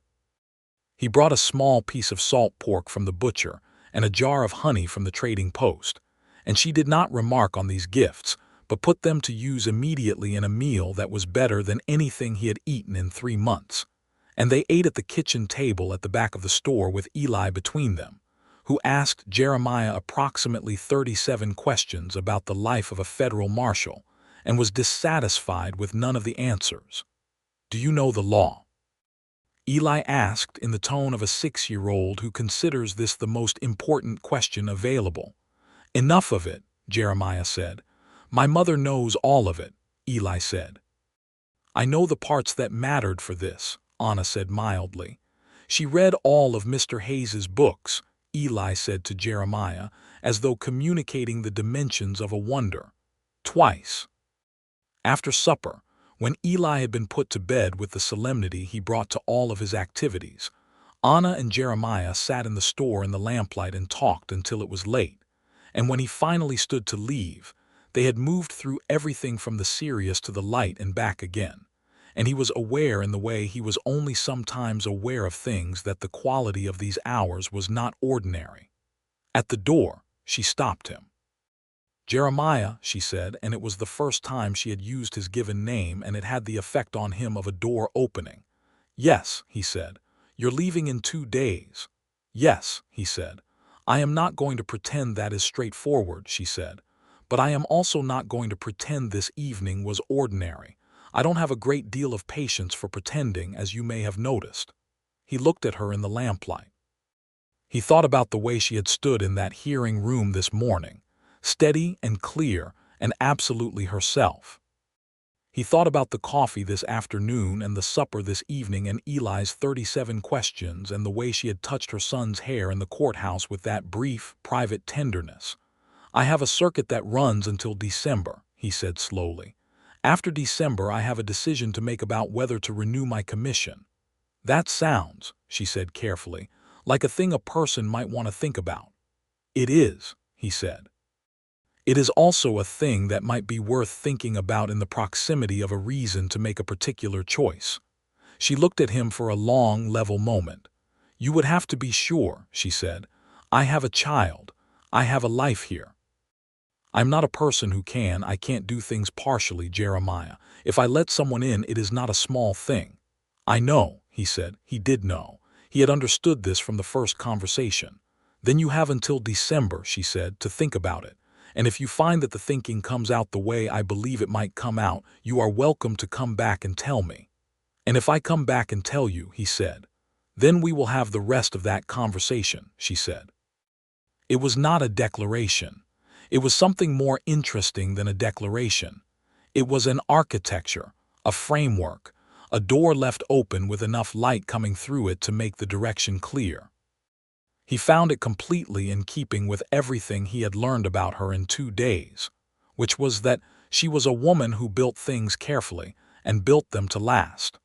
He brought a small piece of salt pork from the butcher and a jar of honey from the trading post, and she did not remark on these gifts, but put them to use immediately in a meal that was better than anything he had eaten in 3 months. And they ate at the kitchen table at the back of the store with Eli between them, who asked Jeremiah approximately 37 questions about the life of a federal marshal and was dissatisfied with none of the answers. "Do you know the law?" Eli asked in the tone of a 6-year-old who considers this the most important question available. "Enough of it," Jeremiah said. "My mother knows all of it," Eli said. "I know the parts that mattered for this," Anna said mildly. "She read all of Mr. Hayes's books," Eli said to Jeremiah, as though communicating the dimensions of a wonder. "Twice." After supper, when Eli had been put to bed with the solemnity he brought to all of his activities, Anna and Jeremiah sat in the store in the lamplight and talked until it was late, and when he finally stood to leave, they had moved through everything from the serious to the light and back again, and he was aware in the way he was only sometimes aware of things that the quality of these hours was not ordinary. At the door, she stopped him. "Jeremiah," she said, and it was the first time she had used his given name, and it had the effect on him of a door opening. "Yes," he said. "You're leaving in 2 days." "Yes," he said. "I am not going to pretend that is straightforward," she said. "But I am also not going to pretend this evening was ordinary. I don't have a great deal of patience for pretending, as you may have noticed." He looked at her in the lamplight. He thought about the way she had stood in that hearing room this morning, steady and clear and absolutely herself. He thought about the coffee this afternoon and the supper this evening and Eli's 37 questions and the way she had touched her son's hair in the courthouse with that brief, private tenderness. "I have a circuit that runs until December," he said slowly. "After December I have a decision to make about whether to renew my commission." "That sounds," she said carefully, "like a thing a person might want to think about." "It is," he said. "It is also a thing that might be worth thinking about in the proximity of a reason to make a particular choice." She looked at him for a long, level moment. "You would have to be sure," she said. "I have a child. I have a life here. I'm not a person who I can't do things partially, Jeremiah. If I let someone in, it is not a small thing. I know, he said. He did know. He had understood this from the first conversation. Then you have until December, she said, to think about it. And if you find that the thinking comes out the way I believe it might come out, you are welcome to come back and tell me. And if I come back and tell you, he said, then we will have the rest of that conversation, she said. It was not a declaration. It was something more interesting than a declaration. It was an architecture, a framework, a door left open with enough light coming through it to make the direction clear. He found it completely in keeping with everything he had learned about her in 2 days, which was that she was a woman who built things carefully and built them to last.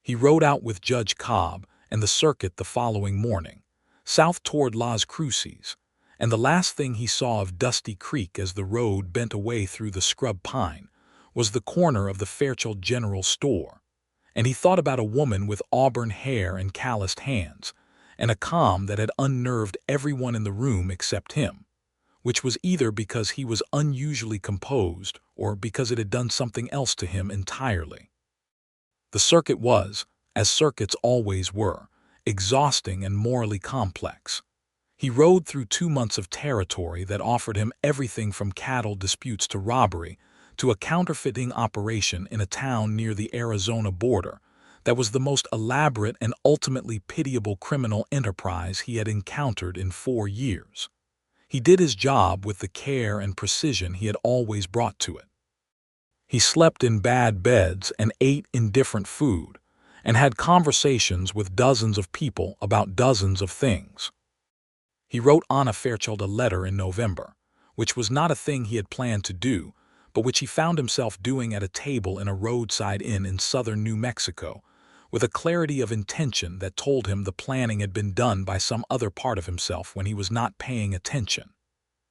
He rode out with Judge Cobb and the circuit the following morning, south toward Las Cruces, and the last thing he saw of Dusty Creek as the road bent away through the scrub pine was the corner of the Fairchild General Store, and he thought about a woman with auburn hair and calloused hands, and a calm that had unnerved everyone in the room except him, which was either because he was unusually composed or because it had done something else to him entirely. The circuit was, as circuits always were, exhausting and morally complex. He rode through 2 months of territory that offered him everything from cattle disputes to robbery to a counterfeiting operation in a town near the Arizona border that was the most elaborate and ultimately pitiable criminal enterprise he had encountered in 4 years. He did his job with the care and precision he had always brought to it. He slept in bad beds and ate indifferent food, and had conversations with dozens of people about dozens of things. He wrote Anna Fairchild a letter in November, which was not a thing he had planned to do, but which he found himself doing at a table in a roadside inn in southern New Mexico, with a clarity of intention that told him the planning had been done by some other part of himself when he was not paying attention.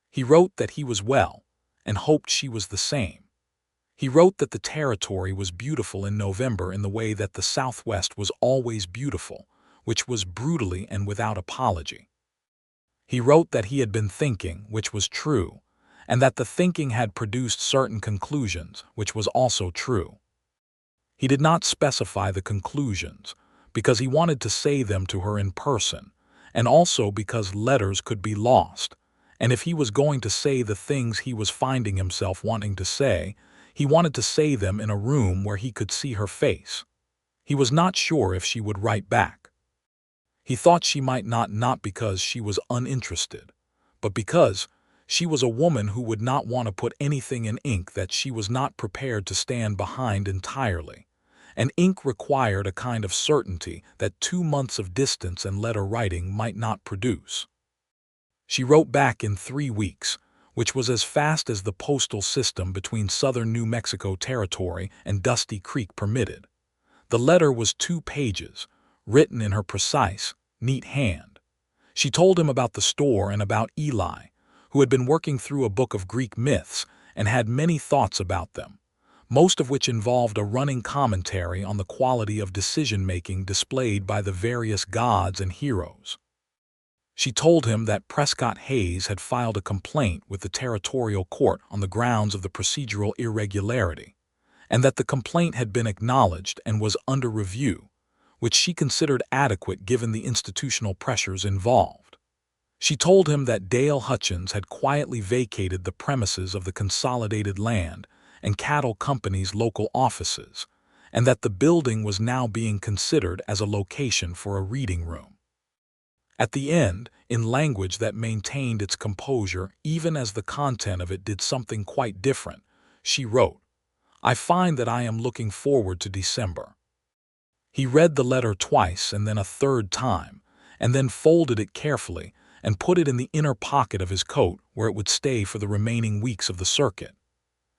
He wrote that he was well, and hoped she was the same. He wrote that the territory was beautiful in November in the way that the Southwest was always beautiful, which was brutally and without apology. He wrote that he had been thinking, which was true, and that the thinking had produced certain conclusions, which was also true. He did not specify the conclusions, because he wanted to say them to her in person, and also because letters could be lost, and if he was going to say the things he was finding himself wanting to say, he wanted to say them in a room where he could see her face. He was not sure if she would write back. He thought she might not because she was uninterested, but because she was a woman who would not want to put anything in ink that she was not prepared to stand behind entirely, and ink required a kind of certainty that 2 months of distance and letter writing might not produce. She wrote back in 3 weeks, which was as fast as the postal system between southern New Mexico territory and Dusty Creek permitted. The letter was 2 pages, written in her precise, neat hand. She told him about the store and about Eli, who had been working through a book of Greek myths and had many thoughts about them, most of which involved a running commentary on the quality of decision-making displayed by the various gods and heroes. She told him that Prescott Hayes had filed a complaint with the territorial court on the grounds of the procedural irregularity, and that the complaint had been acknowledged and was under review, which she considered adequate given the institutional pressures involved. She told him that Dale Hutchins had quietly vacated the premises of the Consolidated Land and Cattle Company's local offices, and that the building was now being considered as a location for a reading room. At the end, in language that maintained its composure even as the content of it did something quite different, she wrote, "I find that I am looking forward to December." He read the letter twice and then a third time, and then folded it carefully and put it in the inner pocket of his coat where it would stay for the remaining weeks of the circuit.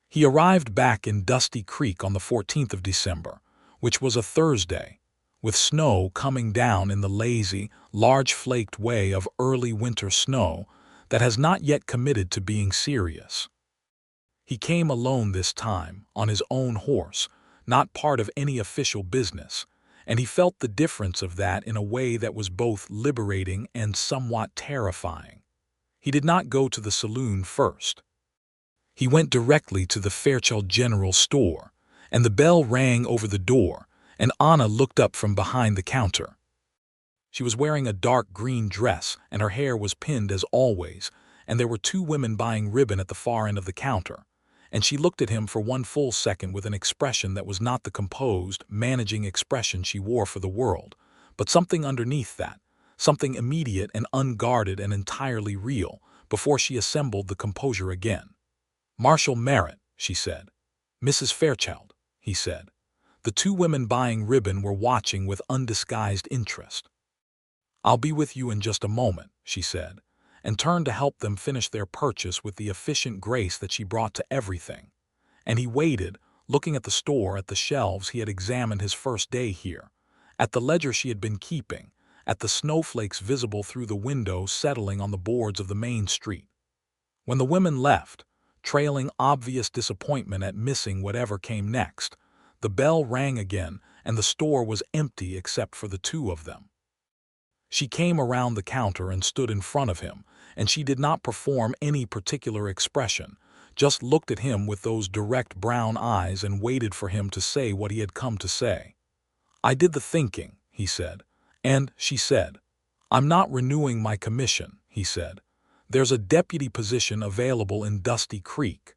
He arrived back in Dusty Creek on the 14th of December, which was a Thursday, with snow coming down in the lazy, large-flaked way of early winter snow that has not yet committed to being serious. He came alone this time, on his own horse, not part of any official business, and he felt the difference of that in a way that was both liberating and somewhat terrifying. He did not go to the saloon first. He went directly to the Fairchild General Store, and the bell rang over the door, and Anna looked up from behind the counter. She was wearing a dark green dress, and her hair was pinned as always, and there were two women buying ribbon at the far end of the counter. And she looked at him for one full second with an expression that was not the composed, managing expression she wore for the world, but something underneath that, something immediate and unguarded and entirely real, before she assembled the composure again. "Marshal Merritt," she said. "Mrs. Fairchild," he said. The two women buying ribbon were watching with undisguised interest. "I'll be with you in just a moment," she said, and turned to help them finish their purchase with the efficient grace that she brought to everything. And he waited, looking at the store, at the shelves he had examined his first day here, at the ledger she had been keeping, at the snowflakes visible through the window settling on the boards of the main street. When the women left, trailing obvious disappointment at missing whatever came next, the bell rang again, and the store was empty except for the two of them. She came around the counter and stood in front of him, and she did not perform any particular expression, just looked at him with those direct brown eyes and waited for him to say what he had come to say. "I did the thinking," he said. And she said, "I'm not renewing my commission," he said. "There's a deputy position available in Dusty Creek.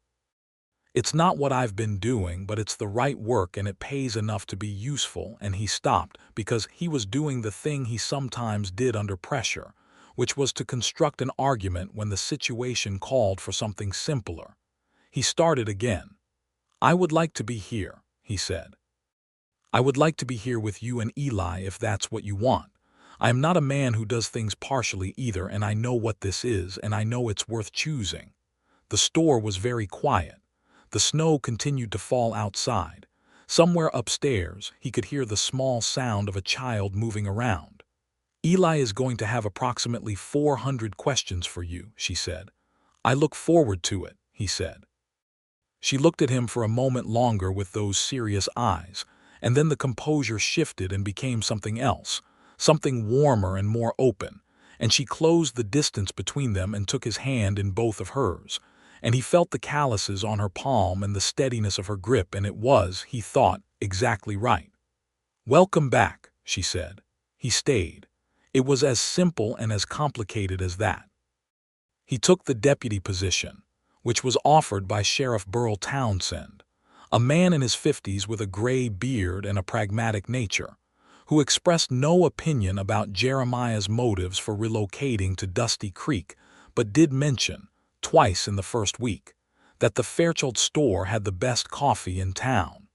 It's not what I've been doing, but it's the right work and it pays enough to be useful." And he stopped because he was doing the thing he sometimes did under pressure, which was to construct an argument when the situation called for something simpler. He started again. "I would like to be here," he said. "I would like to be here with you and Eli if that's what you want. I am not a man who does things partially either, and I know what this is, and I know it's worth choosing." The store was very quiet. The snow continued to fall outside. Somewhere upstairs, he could hear the small sound of a child moving around. "Eli is going to have approximately 400 questions for you," she said. "I look forward to it," he said. She looked at him for a moment longer with those serious eyes, and then the composure shifted and became something else, something warmer and more open, and she closed the distance between them and took his hand in both of hers. And he felt the calluses on her palm and the steadiness of her grip, and it was, he thought, exactly right. "Welcome back," she said. He stayed. It was as simple and as complicated as that. He took the deputy position, which was offered by Sheriff Burl Townsend, a man in his 50s with a gray beard and a pragmatic nature, who expressed no opinion about Jeremiah's motives for relocating to Dusty Creek, but did mention, twice in the first week, that the Fairchild store had the best coffee in town.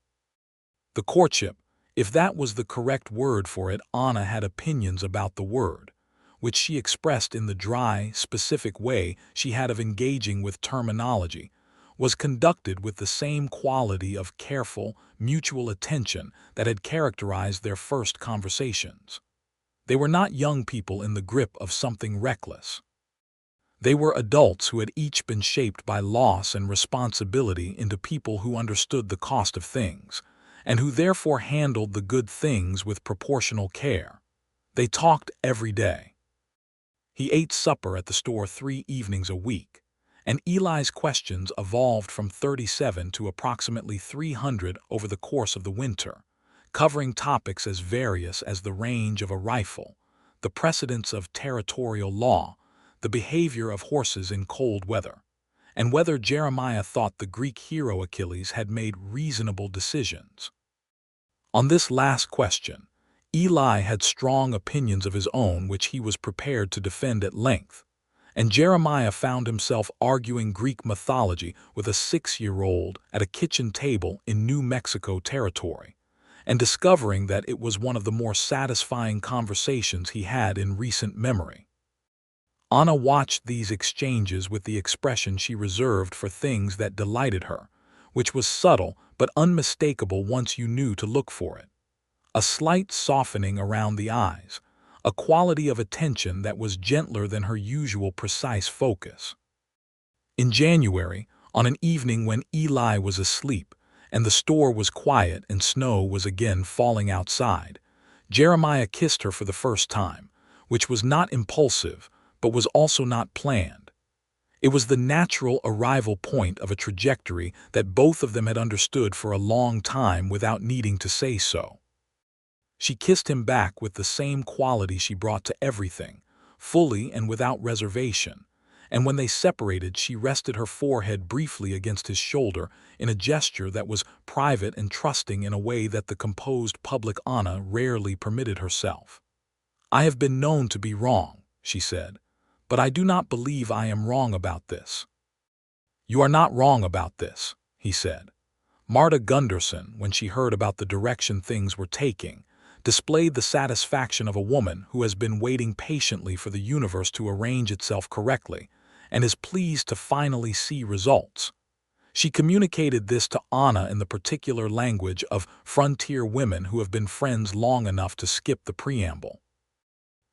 The courtship, if that was the correct word for it, Anna had opinions about the word, which she expressed in the dry, specific way she had of engaging with terminology, was conducted with the same quality of careful, mutual attention that had characterized their first conversations. They were not young people in the grip of something reckless. They were adults who had each been shaped by loss and responsibility into people who understood the cost of things, and who therefore handled the good things with proportional care. They talked every day. He ate supper at the store 3 evenings a week, and Eli's questions evolved from 37 to approximately 300 over the course of the winter, covering topics as various as the range of a rifle, the precedents of territorial law, the behavior of horses in cold weather, and whether Jeremiah thought the Greek hero Achilles had made reasonable decisions. On this last question, Eli had strong opinions of his own which he was prepared to defend at length, and Jeremiah found himself arguing Greek mythology with a 6-year-old at a kitchen table in New Mexico territory, and discovering that it was one of the more satisfying conversations he had in recent memory. Anna watched these exchanges with the expression she reserved for things that delighted her, which was subtle but unmistakable once you knew to look for it. A slight softening around the eyes, a quality of attention that was gentler than her usual precise focus. In January, on an evening when Eli was asleep and the store was quiet and snow was again falling outside, Jeremiah kissed her for the first time, which was not impulsive, but was also not planned. It was the natural arrival point of a trajectory that both of them had understood for a long time without needing to say so. She kissed him back with the same quality she brought to everything, fully and without reservation, and when they separated she rested her forehead briefly against his shoulder in a gesture that was private and trusting in a way that the composed public Anna rarely permitted herself. "I have been known to be wrong," she said, "but I do not believe I am wrong about this." "You are not wrong about this," he said. Marta Gunderson, when she heard about the direction things were taking, displayed the satisfaction of a woman who has been waiting patiently for the universe to arrange itself correctly and is pleased to finally see results. She communicated this to Anna in the particular language of frontier women who have been friends long enough to skip the preamble.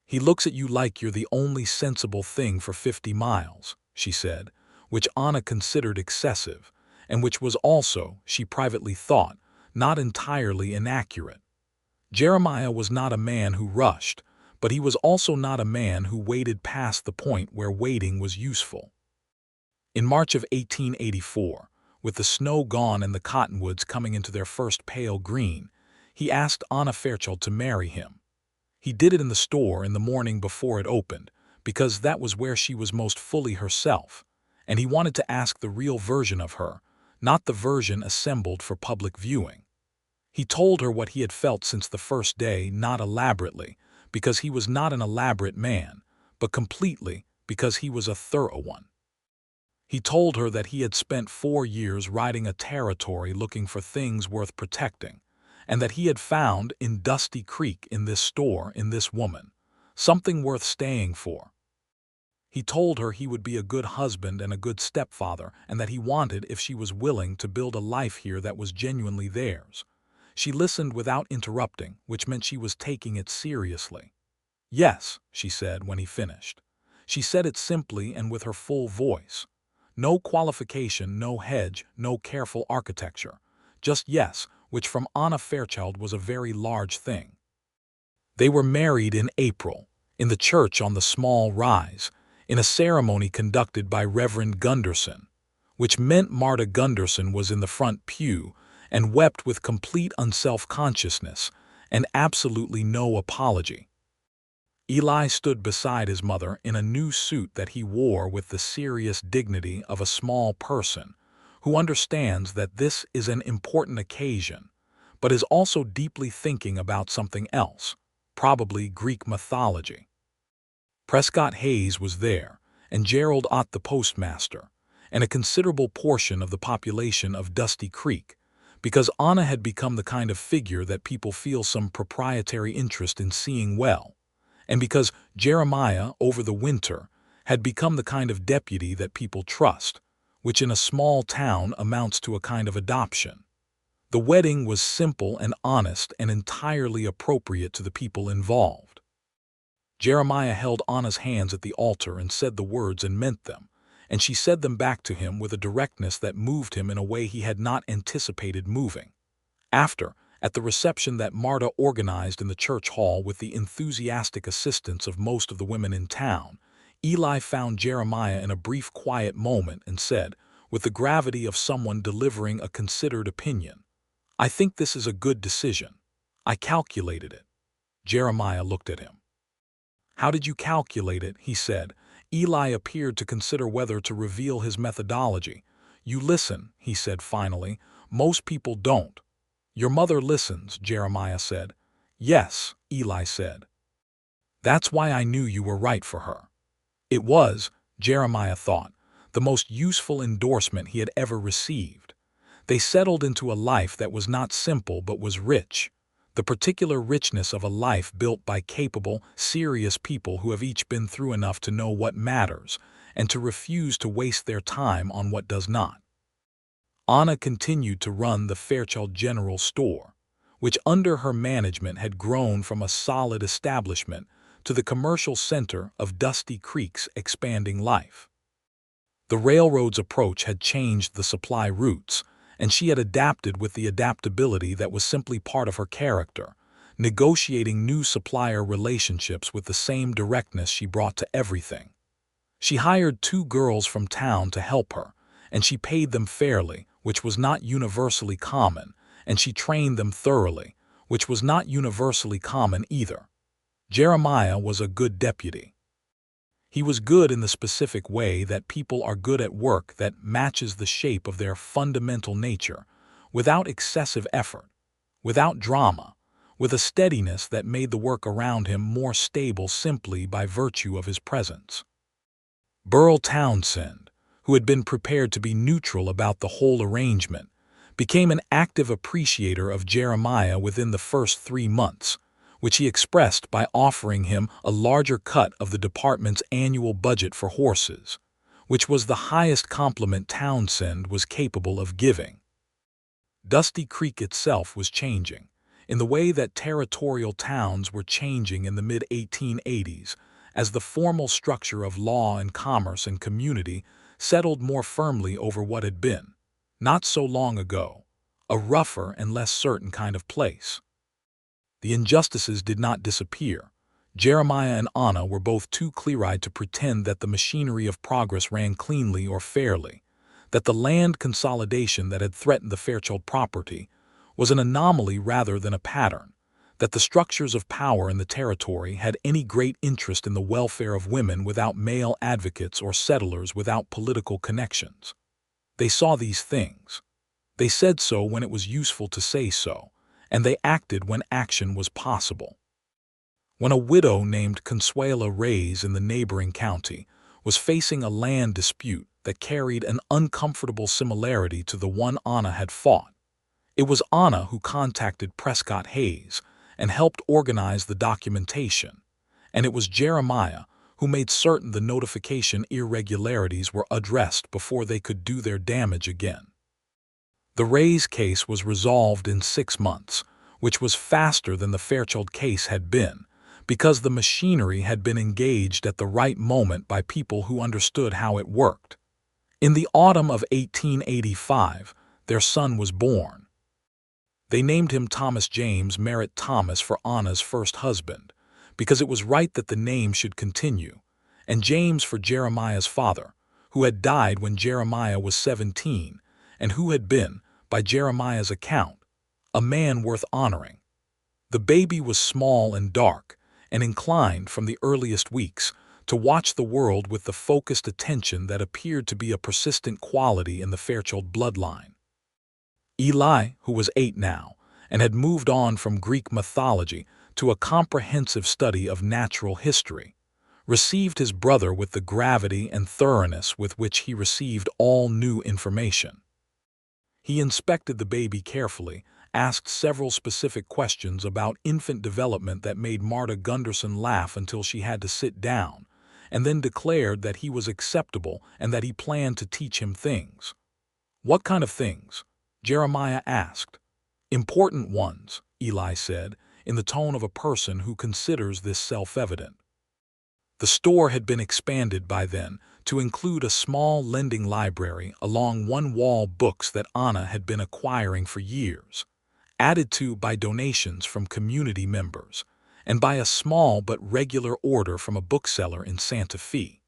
"He looks at you like you're the only sensible thing for 50 miles, she said, which Anna considered excessive, and which was also, she privately thought, not entirely inaccurate. Jeremiah was not a man who rushed, but he was also not a man who waited past the point where waiting was useful. In March of 1884, with the snow gone and the cottonwoods coming into their first pale green, he asked Anna Fairchild to marry him. He did it in the store in the morning before it opened, because that was where she was most fully herself, and he wanted to ask the real version of her, not the version assembled for public viewing. He told her what he had felt since the first day, not elaborately, because he was not an elaborate man, but completely because he was a thorough one. He told her that he had spent 4 years riding a territory looking for things worth protecting, and that he had found in Dusty Creek, in this store, in this woman, something worth staying for. He told her he would be a good husband and a good stepfather, and that he wanted, if she was willing, to build a life here that was genuinely theirs. She listened without interrupting, which meant she was taking it seriously. "Yes," she said when he finished. She said it simply and with her full voice. No qualification, no hedge, no careful architecture. Just yes, which from Anna Fairchild was a very large thing. They were married in April, in the church on the small rise, in a ceremony conducted by Reverend Gunderson, which meant Marta Gunderson was in the front pew and wept with complete unself-consciousness and absolutely no apology. Eli stood beside his mother in a new suit that he wore with the serious dignity of a small person who understands that this is an important occasion, but is also deeply thinking about something else, probably Greek mythology. Prescott Hayes was there, and Gerald Ott the postmaster, and a considerable portion of the population of Dusty Creek, because Anna had become the kind of figure that people feel some proprietary interest in seeing well, and because Jeremiah, over the winter, had become the kind of deputy that people trust, which in a small town amounts to a kind of adoption. The wedding was simple and honest and entirely appropriate to the people involved. Jeremiah held Anna's hands at the altar and said the words and meant them, and she said them back to him with a directness that moved him in a way he had not anticipated moving. After, at the reception that Marta organized in the church hall with the enthusiastic assistance of most of the women in town, Eli found Jeremiah in a brief quiet moment and said, with the gravity of someone delivering a considered opinion, "I think this is a good decision. I calculated it." Jeremiah looked at him. "How did you calculate it?" he said. Eli appeared to consider whether to reveal his methodology. "You listen," he said finally. "Most people don't." "Your mother listens," Jeremiah said. "Yes," Eli said. "That's why I knew you were right for her." It was, Jeremiah thought, the most useful endorsement he had ever received. They settled into a life that was not simple but was rich, the particular richness of a life built by capable, serious people who have each been through enough to know what matters and to refuse to waste their time on what does not. Anna continued to run the Fairchild General Store, which under her management had grown from a solid establishment to the commercial center of Dusty Creek's expanding life. The railroad's approach had changed the supply routes, and she had adapted with the adaptability that was simply part of her character, negotiating new supplier relationships with the same directness she brought to everything. She hired 2 girls from town to help her, and she paid them fairly, which was not universally common, and she trained them thoroughly, which was not universally common either. Jeremiah was a good deputy. He was good in the specific way that people are good at work that matches the shape of their fundamental nature, without excessive effort, without drama, with a steadiness that made the work around him more stable simply by virtue of his presence. Burl Townsend, who had been prepared to be neutral about the whole arrangement, became an active appreciator of Jeremiah within the first 3 months, which he expressed by offering him a larger cut of the department's annual budget for horses, which was the highest compliment Townsend was capable of giving. Dusty Creek itself was changing, in the way that territorial towns were changing in the mid-1880s, as the formal structure of law and commerce and community settled more firmly over what had been, not so long ago, a rougher and less certain kind of place. The injustices did not disappear. Jeremiah and Anna were both too clear-eyed to pretend that the machinery of progress ran cleanly or fairly, that the land consolidation that had threatened the Fairchild property was an anomaly rather than a pattern, that the structures of power in the territory had any great interest in the welfare of women without male advocates or settlers without political connections. They saw these things. They said so when it was useful to say so, and they acted when action was possible. When a widow named Consuela Reyes in the neighboring county was facing a land dispute that carried an uncomfortable similarity to the one Anna had fought, it was Anna who contacted Prescott Hayes and helped organize the documentation, and it was Jeremiah who made certain the notification irregularities were addressed before they could do their damage again. The Reyes case was resolved in 6 months, which was faster than the Fairchild case had been, because the machinery had been engaged at the right moment by people who understood how it worked. In the autumn of 1885, their son was born. They named him Thomas James Merritt Thomas for Anna's first husband, because it was right that the name should continue, and James for Jeremiah's father, who had died when Jeremiah was 17, and who had been, by Jeremiah's account, a man worth honoring. The baby was small and dark, and inclined from the earliest weeks to watch the world with the focused attention that appeared to be a persistent quality in the Fairchild bloodline. Eli, who was 8 now, and had moved on from Greek mythology to a comprehensive study of natural history, received his brother with the gravity and thoroughness with which he received all new information. He inspected the baby carefully, asked several specific questions about infant development that made Marta Gunderson laugh until she had to sit down, and then declared that he was acceptable and that he planned to teach him things. "What kind of things?" Jeremiah asked. "Important ones," Eli said, in the tone of a person who considers this self-evident. The store had been expanded by then to include a small lending library along one wall, books that Anna had been acquiring for years, added to by donations from community members, and by a small but regular order from a bookseller in Santa Fe.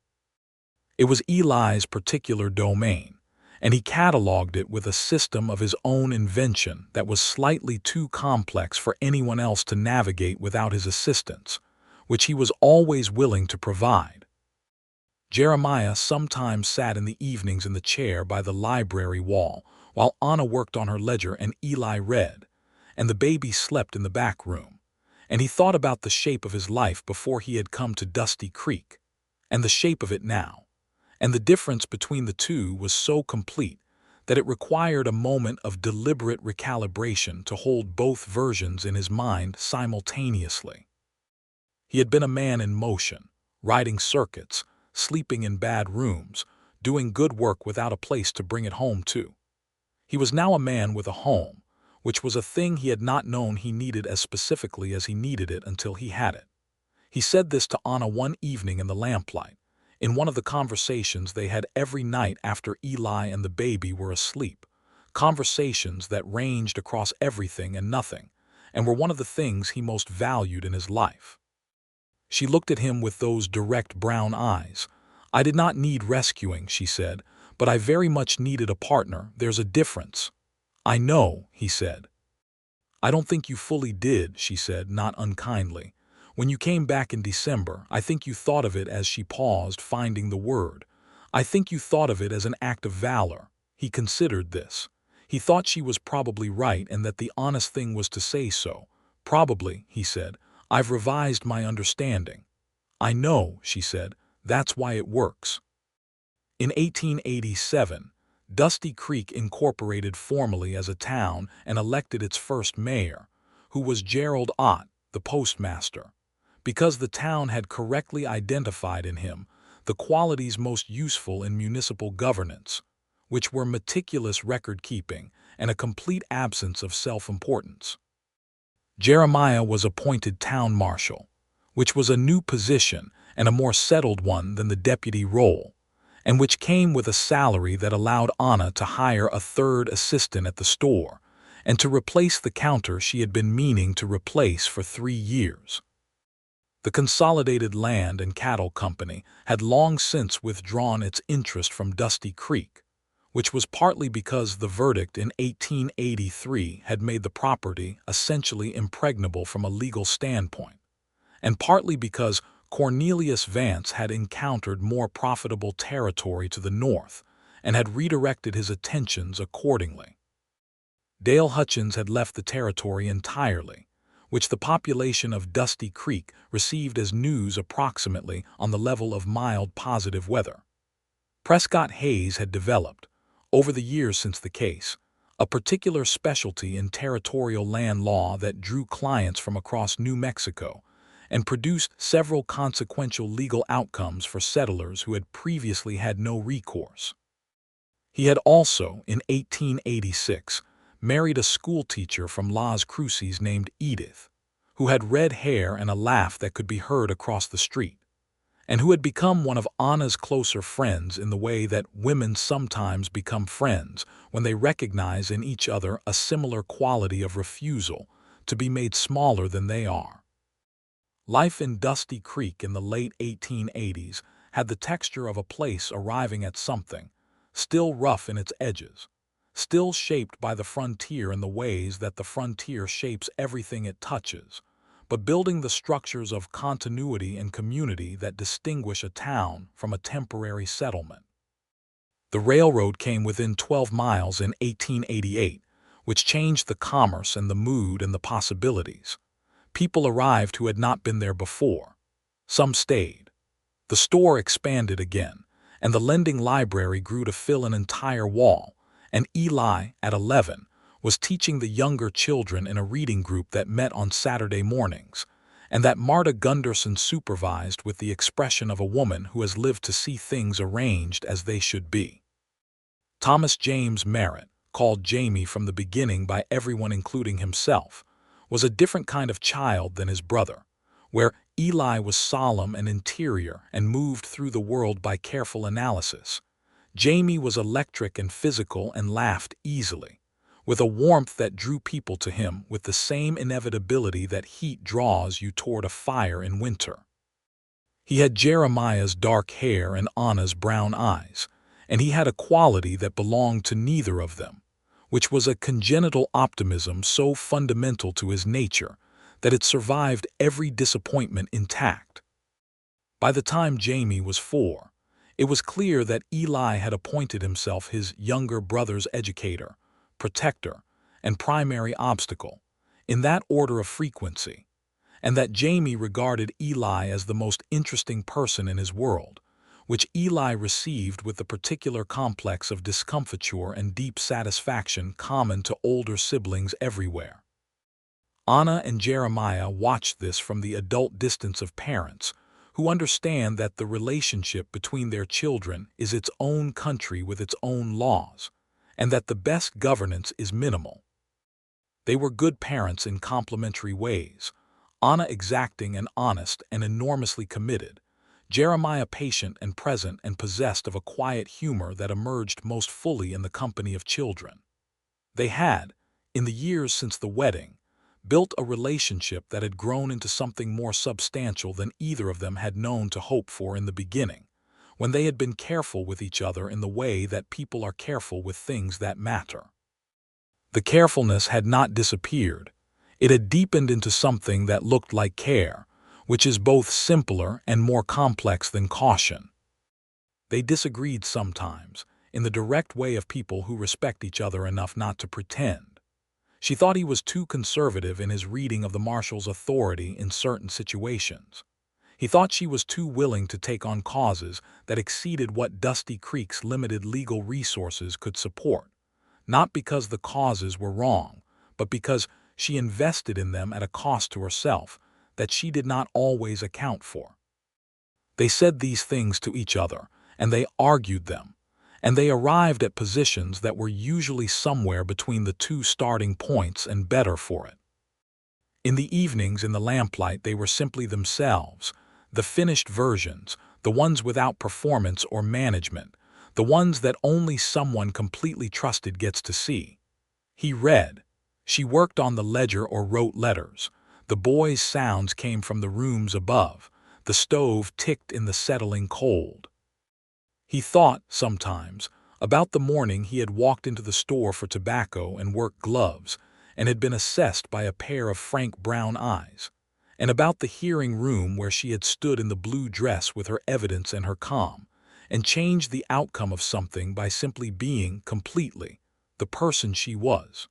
It was Eli's particular domain, and he cataloged it with a system of his own invention that was slightly too complex for anyone else to navigate without his assistance, which he was always willing to provide. Jeremiah sometimes sat in the evenings in the chair by the library wall while Anna worked on her ledger and Eli read, and the baby slept in the back room, and he thought about the shape of his life before he had come to Dusty Creek, and the shape of it now, and the difference between the two was so complete that it required a moment of deliberate recalibration to hold both versions in his mind simultaneously. He had been a man in motion, riding circuits, sleeping in bad rooms, doing good work without a place to bring it home to. He was now a man with a home, which was a thing he had not known he needed as specifically as he needed it until he had it. He said this to Anna one evening in the lamplight, in one of the conversations they had every night after Eli and the baby were asleep, conversations that ranged across everything and nothing, and were one of the things he most valued in his life. She looked at him with those direct brown eyes. "I did not need rescuing," she said, "but I very much needed a partner. There's a difference." "I know," he said. "I don't think you fully did," she said, not unkindly. "When you came back in December, I think you thought of it as," she paused, finding the word. "I think you thought of it as an act of valor." He considered this. He thought she was probably right and that the honest thing was to say so. "Probably," he said. "I've revised my understanding." "I know," she said. "That's why it works." In 1887, Dusty Creek incorporated formally as a town and elected its first mayor, who was Gerald Ott, the postmaster, because the town had correctly identified in him the qualities most useful in municipal governance, which were meticulous record-keeping and a complete absence of self-importance. Jeremiah was appointed town marshal, which was a new position and a more settled one than the deputy role, and which came with a salary that allowed Anna to hire a third assistant at the store and to replace the counter she had been meaning to replace for 3 years. The Consolidated Land and Cattle Company had long since withdrawn its interest from Dusty Creek, which was partly because the verdict in 1883 had made the property essentially impregnable from a legal standpoint, and partly because Cornelius Vance had encountered more profitable territory to the north and had redirected his attentions accordingly. Dale Hutchins had left the territory entirely, which the population of Dusty Creek received as news approximately on the level of mild positive weather. Prescott Hayes had developed, over the years since the case, a particular specialty in territorial land law that drew clients from across New Mexico and produced several consequential legal outcomes for settlers who had previously had no recourse. He had also, in 1886, married a schoolteacher from Las Cruces named Edith, who had red hair and a laugh that could be heard across the street, and who had become one of Anna's closer friends in the way that women sometimes become friends when they recognize in each other a similar quality of refusal to be made smaller than they are. Life in Dusty Creek in the late 1880s had the texture of a place arriving at something, still rough in its edges, still shaped by the frontier in the ways that the frontier shapes everything it touches, but building the structures of continuity and community that distinguish a town from a temporary settlement. The railroad came within 12 miles in 1888, which changed the commerce and the mood and the possibilities. People arrived who had not been there before. Some stayed. The store expanded again, and the lending library grew to fill an entire wall, and Eli, at 11, was teaching the younger children in a reading group that met on Saturday mornings, and that Marta Gunderson supervised with the expression of a woman who has lived to see things arranged as they should be. Thomas James Merritt, called Jamie from the beginning by everyone including himself, was a different kind of child than his brother, where Eli was solemn and interior and moved through the world by careful analysis. Jamie was electric and physical and laughed easily, with a warmth that drew people to him with the same inevitability that heat draws you toward a fire in winter. He had Jeremiah's dark hair and Anna's brown eyes, and he had a quality that belonged to neither of them, which was a congenital optimism so fundamental to his nature that it survived every disappointment intact. By the time Jamie was 4, it was clear that Eli had appointed himself his younger brother's educator, protector, and primary obstacle, in that order of frequency, and that Jamie regarded Eli as the most interesting person in his world, which Eli received with the particular complex of discomfiture and deep satisfaction common to older siblings everywhere. Anna and Jeremiah watched this from the adult distance of parents who understand that the relationship between their children is its own country with its own laws, and that the best governance is minimal. They were good parents in complementary ways, Anna exacting and honest and enormously committed, Jeremiah patient and present and possessed of a quiet humor that emerged most fully in the company of children. They had, in the years since the wedding, built a relationship that had grown into something more substantial than either of them had known to hope for in the beginning, when they had been careful with each other in the way that people are careful with things that matter. The carefulness had not disappeared. It had deepened into something that looked like care, which is both simpler and more complex than caution. They disagreed sometimes, in the direct way of people who respect each other enough not to pretend. She thought he was too conservative in his reading of the marshal's authority in certain situations. He thought she was too willing to take on causes that exceeded what Dusty Creek's limited legal resources could support, not because the causes were wrong, but because she invested in them at a cost to herself that she did not always account for. They said these things to each other, and they argued them, and they arrived at positions that were usually somewhere between the two starting points and better for it. In the evenings in the lamplight they were simply themselves, the finished versions, the ones without performance or management, the ones that only someone completely trusted gets to see. He read. She worked on the ledger or wrote letters. The boys' sounds came from the rooms above. The stove ticked in the settling cold. He thought, sometimes, about the morning he had walked into the store for tobacco and work gloves and had been assessed by a pair of frank brown eyes, and about the hearing room where she had stood in the blue dress with her evidence and her calm, and changed the outcome of something by simply being, completely, the person she was.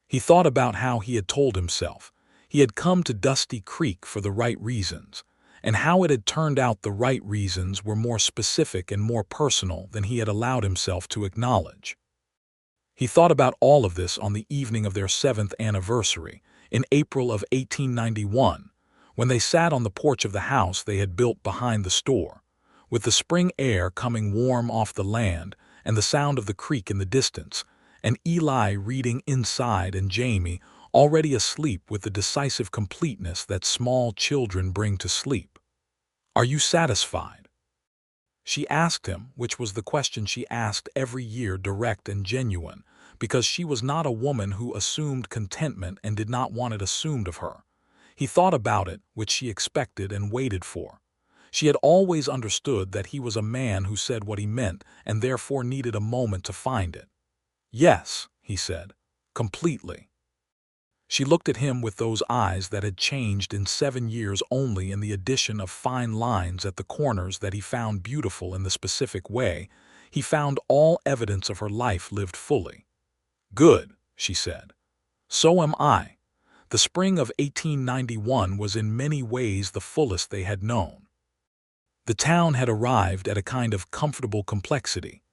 He thought about how he had told himself he had come to Dusty Creek for the right reasons, and how it had turned out the right reasons were more specific and more personal than he had allowed himself to acknowledge. He thought about all of this on the evening of their 7th anniversary, in April of 1891, when they sat on the porch of the house they had built behind the store, with the spring air coming warm off the land and the sound of the creek in the distance, and Eli reading inside and Jamie already asleep with the decisive completeness that small children bring to sleep. "Are you satisfied?" she asked him, which was the question she asked every year, direct and genuine, because she was not a woman who assumed contentment and did not want it assumed of her. He thought about it, which she expected and waited for. She had always understood that he was a man who said what he meant and therefore needed a moment to find it. "Yes," he said, "completely." She looked at him with those eyes that had changed in 7 years only in the addition of fine lines at the corners that he found beautiful in the specific way he found all evidence of her life lived fully. "Good," she said. "So am I." The spring of 1891 was in many ways the fullest they had known. The town had arrived at a kind of comfortable complexity,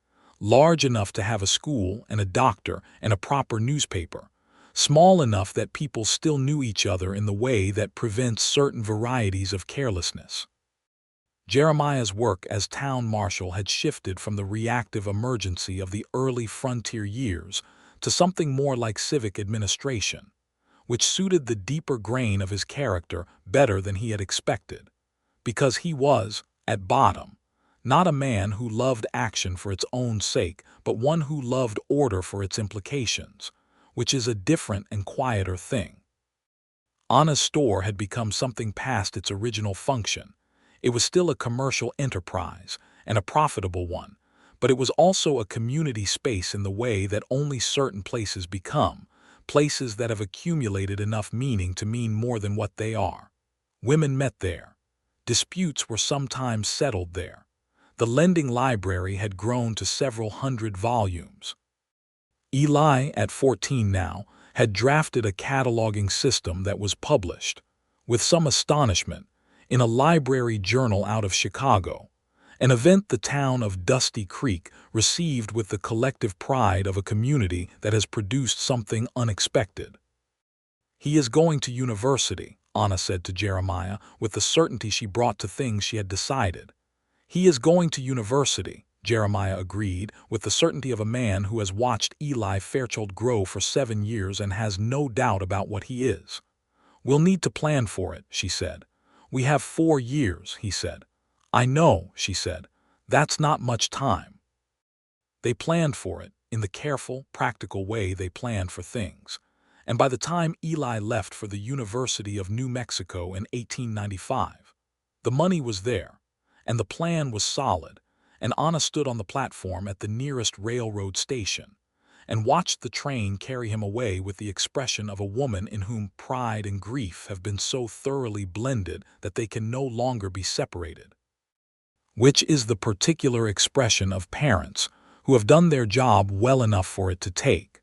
large enough to have a school and a doctor and a proper newspaper, small enough that people still knew each other in the way that prevents certain varieties of carelessness. Jeremiah's work as town marshal had shifted from the reactive emergency of the early frontier years to something more like civic administration, which suited the deeper grain of his character better than he had expected, because he was, at bottom, not a man who loved action for its own sake, but one who loved order for its implications, which is a different and quieter thing. Anna's store had become something past its original function. It was still a commercial enterprise, and a profitable one, but it was also a community space in the way that only certain places become, places that have accumulated enough meaning to mean more than what they are. Women met there. Disputes were sometimes settled there. The lending library had grown to several hundred volumes. Eli, at 14 now, had drafted a cataloging system that was published, with some astonishment, in a library journal out of Chicago, an event the town of Dusty Creek received with the collective pride of a community that has produced something unexpected. "He is going to university," Anna said to Jeremiah, with the certainty she brought to things she had decided. "He is going to university," Jeremiah agreed, with the certainty of a man who has watched Eli Fairchild grow for 7 years and has no doubt about what he is. "We'll need to plan for it," she said. "We have 4 years," he said. "I know," she said. "That's not much time." They planned for it, in the careful, practical way they planned for things. And by the time Eli left for the University of New Mexico in 1895, the money was there, and the plan was solid, and Anna stood on the platform at the nearest railroad station, and watched the train carry him away with the expression of a woman in whom pride and grief have been so thoroughly blended that they can no longer be separated. Which is the particular expression of parents who have done their job well enough for it to take.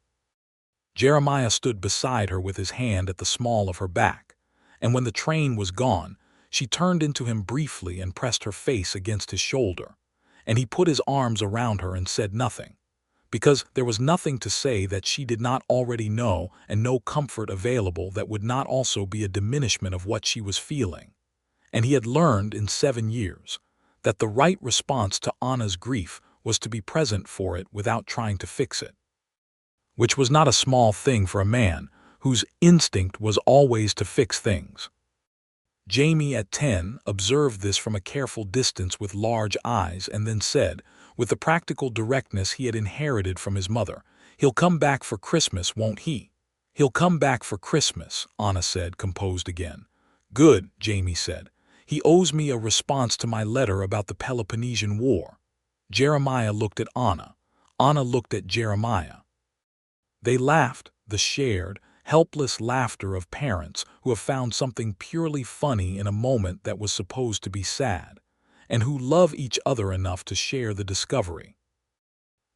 Jeremiah stood beside her with his hand at the small of her back, and when the train was gone, she turned into him briefly and pressed her face against his shoulder, and he put his arms around her and said nothing, because there was nothing to say that she did not already know and no comfort available that would not also be a diminishment of what she was feeling. And he had learned in 7 years that the right response to Anna's grief was to be present for it without trying to fix it. Which was not a small thing for a man whose instinct was always to fix things. Jamie, at 10, observed this from a careful distance with large eyes and then said, with the practical directness he had inherited from his mother, "He'll come back for Christmas, won't he?" "He'll come back for Christmas," Anna said, composed again. "Good," Jamie said. "He owes me a response to my letter about the Peloponnesian War." Jeremiah looked at Anna. Anna looked at Jeremiah. They laughed, the shared, helpless laughter of parents who have found something purely funny in a moment that was supposed to be sad, and who love each other enough to share the discovery.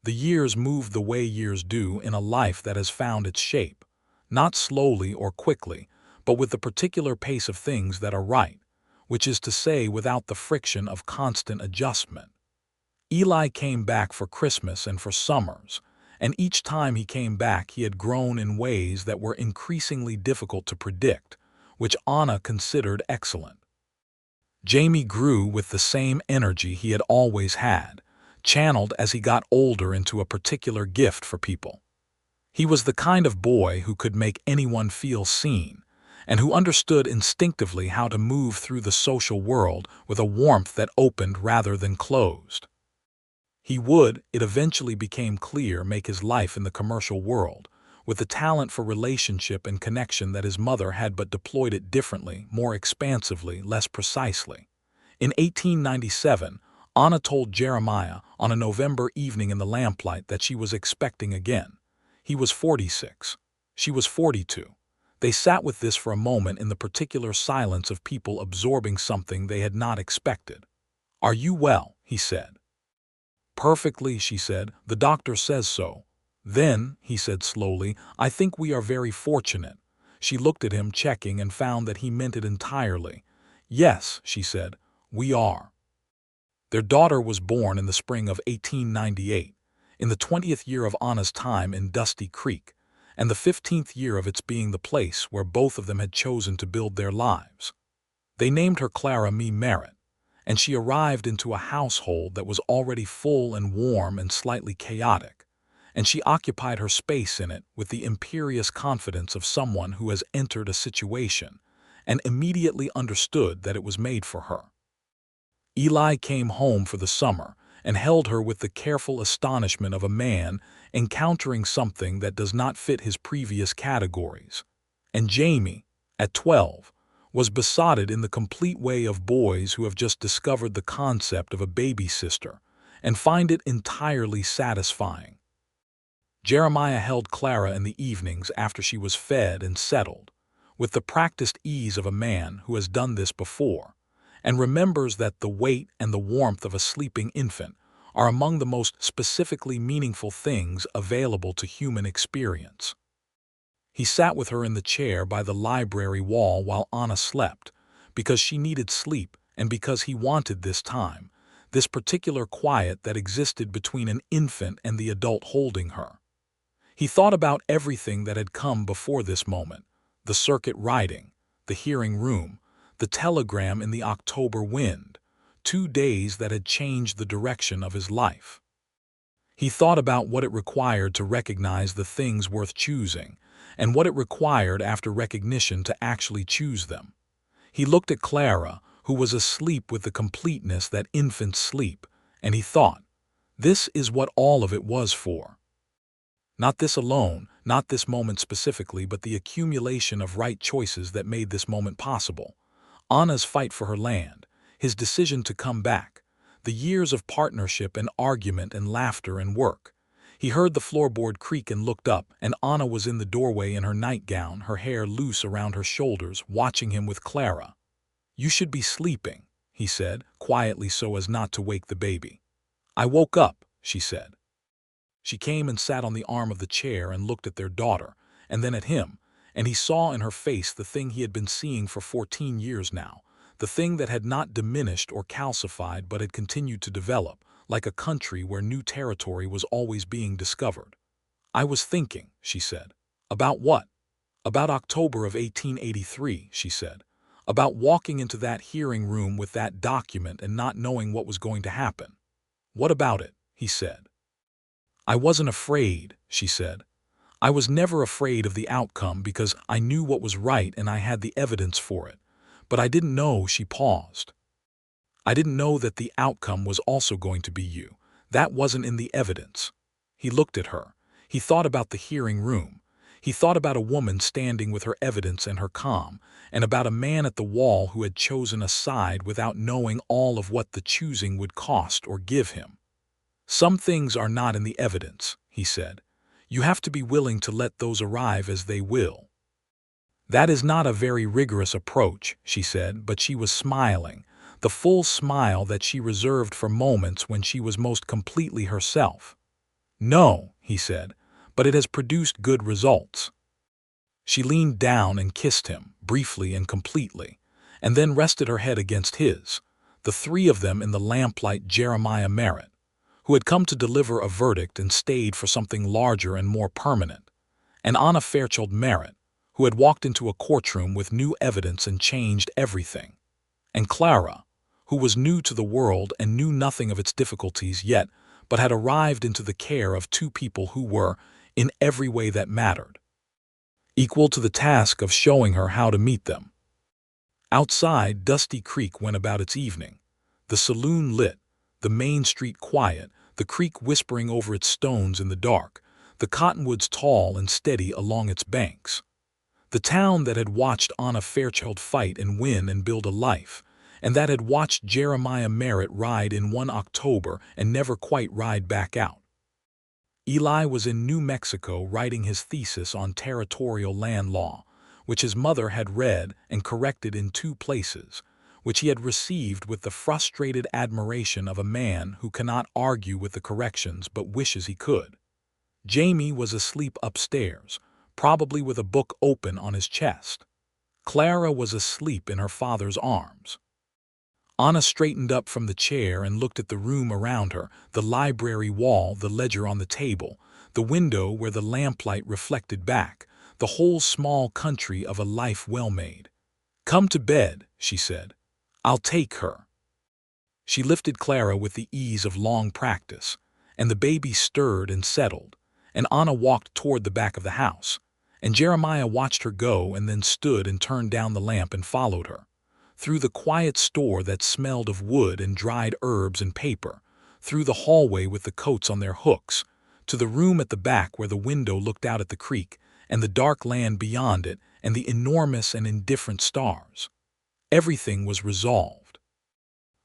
The years moved the way years do in a life that has found its shape, not slowly or quickly, but with the particular pace of things that are right, which is to say without the friction of constant adjustment. Eli came back for Christmas and for summers, and each time he came back he had grown in ways that were increasingly difficult to predict, which Anna considered excellent. Jamie grew with the same energy he had always had, channeled as he got older into a particular gift for people. He was the kind of boy who could make anyone feel seen, and who understood instinctively how to move through the social world with a warmth that opened rather than closed. He would, it eventually became clear, make his life in the commercial world, with the talent for relationship and connection that his mother had, but deployed it differently, more expansively, less precisely. In 1897, Anna told Jeremiah on a November evening in the lamplight that she was expecting again. He was 46. She was 42. They sat with this for a moment in the particular silence of people absorbing something they had not expected. "Are you well?" he said. "Perfectly," she said. "The doctor says so." "Then," he said slowly, "I think we are very fortunate." She looked at him, checking, and found that he meant it entirely. "Yes," she said, "we are." Their daughter was born in the spring of 1898, in the 20th year of Anna's time in Dusty Creek, and the 15th year of its being the place where both of them had chosen to build their lives. They named her Clara Me Merritt, and she arrived into a household that was already full and warm and slightly chaotic, and she occupied her space in it with the imperious confidence of someone who has entered a situation and immediately understood that it was made for her. Eli came home for the summer and held her with the careful astonishment of a man encountering something that does not fit his previous categories, and Jamie, at 12, was besotted in the complete way of boys who have just discovered the concept of a baby sister and find it entirely satisfying. Jeremiah held Clara in the evenings after she was fed and settled, with the practiced ease of a man who has done this before, and remembers that the weight and the warmth of a sleeping infant are among the most specifically meaningful things available to human experience. He sat with her in the chair by the library wall while Anna slept, because she needed sleep and because he wanted this time, this particular quiet that existed between an infant and the adult holding her. He thought about everything that had come before this moment, the circuit riding, the hearing room, the telegram in the October wind, 2 days that had changed the direction of his life. He thought about what it required to recognize the things worth choosing, and what it required after recognition to actually choose them. He looked at Clara, who was asleep with the completeness that infants sleep, and he thought, this is what all of it was for. Not this alone, not this moment specifically, but the accumulation of right choices that made this moment possible. Anna's fight for her land, his decision to come back, the years of partnership and argument and laughter and work. He heard the floorboard creak and looked up, and Anna was in the doorway in her nightgown, her hair loose around her shoulders, watching him with Clara. "You should be sleeping," he said, quietly so as not to wake the baby. "I woke up," she said. She came and sat on the arm of the chair and looked at their daughter, and then at him, and he saw in her face the thing he had been seeing for 14 years now, the thing that had not diminished or calcified but had continued to develop, like a country where new territory was always being discovered. "I was thinking," she said. "About what?" "About October of 1883, she said. "About walking into that hearing room with that document and not knowing what was going to happen." "What about it?" he said. "I wasn't afraid," she said. "I was never afraid of the outcome because I knew what was right and I had the evidence for it. But I didn't know," she paused. "I didn't know that the outcome was also going to be you. That wasn't in the evidence." He looked at her. He thought about the hearing room. He thought about a woman standing with her evidence and her calm, and about a man at the wall who had chosen a side without knowing all of what the choosing would cost or give him. "Some things are not in the evidence," he said. "You have to be willing to let those arrive as they will." "That is not a very rigorous approach," she said, but she was smiling, the full smile that she reserved for moments when she was most completely herself. "No," he said, "but it has produced good results." She leaned down and kissed him, briefly and completely, and then rested her head against his, the three of them in the lamplight. Jeremiah Merritt, who had come to deliver a verdict and stayed for something larger and more permanent, and Anna Fairchild Merritt, who had walked into a courtroom with new evidence and changed everything, and Clara, who was new to the world and knew nothing of its difficulties yet, but had arrived into the care of two people who were, in every way that mattered, equal to the task of showing her how to meet them. Outside, Dusty Creek went about its evening, the saloon lit, the main street quiet, the creek whispering over its stones in the dark, the cottonwoods tall and steady along its banks. The town that had watched Anna Fairchild fight and win and build a life, and that had watched Jeremiah Merritt ride in one October and never quite ride back out. Eli was in New Mexico writing his thesis on territorial land law, which his mother had read and corrected in 2 places, which he had received with the frustrated admiration of a man who cannot argue with the corrections but wishes he could. Jamie was asleep upstairs, probably with a book open on his chest. Clara was asleep in her father's arms. Anna straightened up from the chair and looked at the room around her, the library wall, the ledger on the table, the window where the lamplight reflected back, the whole small country of a life well made. "Come to bed," she said. "I'll take her." She lifted Clara with the ease of long practice, and the baby stirred and settled, and Anna walked toward the back of the house, and Jeremiah watched her go and then stood and turned down the lamp and followed her. Through the quiet store that smelled of wood and dried herbs and paper, through the hallway with the coats on their hooks, to the room at the back where the window looked out at the creek and the dark land beyond it and the enormous and indifferent stars. Everything was resolved.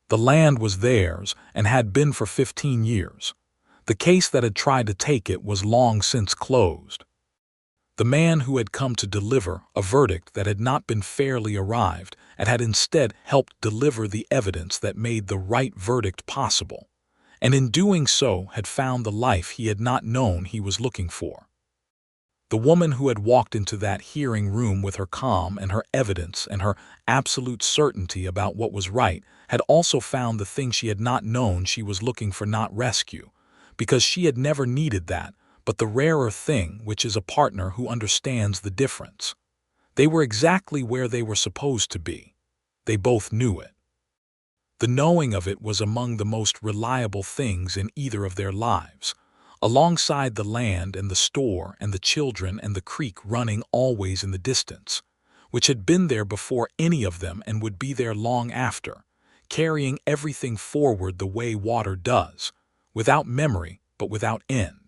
The land was theirs and had been for 15 years. The case that had tried to take it was long since closed. The man who had come to deliver a verdict that had not been fairly arrived at had instead helped deliver the evidence that made the right verdict possible, and in doing so had found the life he had not known he was looking for. The woman who had walked into that hearing room with her calm and her evidence and her absolute certainty about what was right had also found the thing she had not known she was looking for, not rescue, because she had never needed that, but the rarer thing, which is a partner who understands the difference. They were exactly where they were supposed to be. They both knew it. The knowing of it was among the most reliable things in either of their lives, alongside the land and the store and the children and the creek running always in the distance, which had been there before any of them and would be there long after, carrying everything forward the way water does, without memory but without end.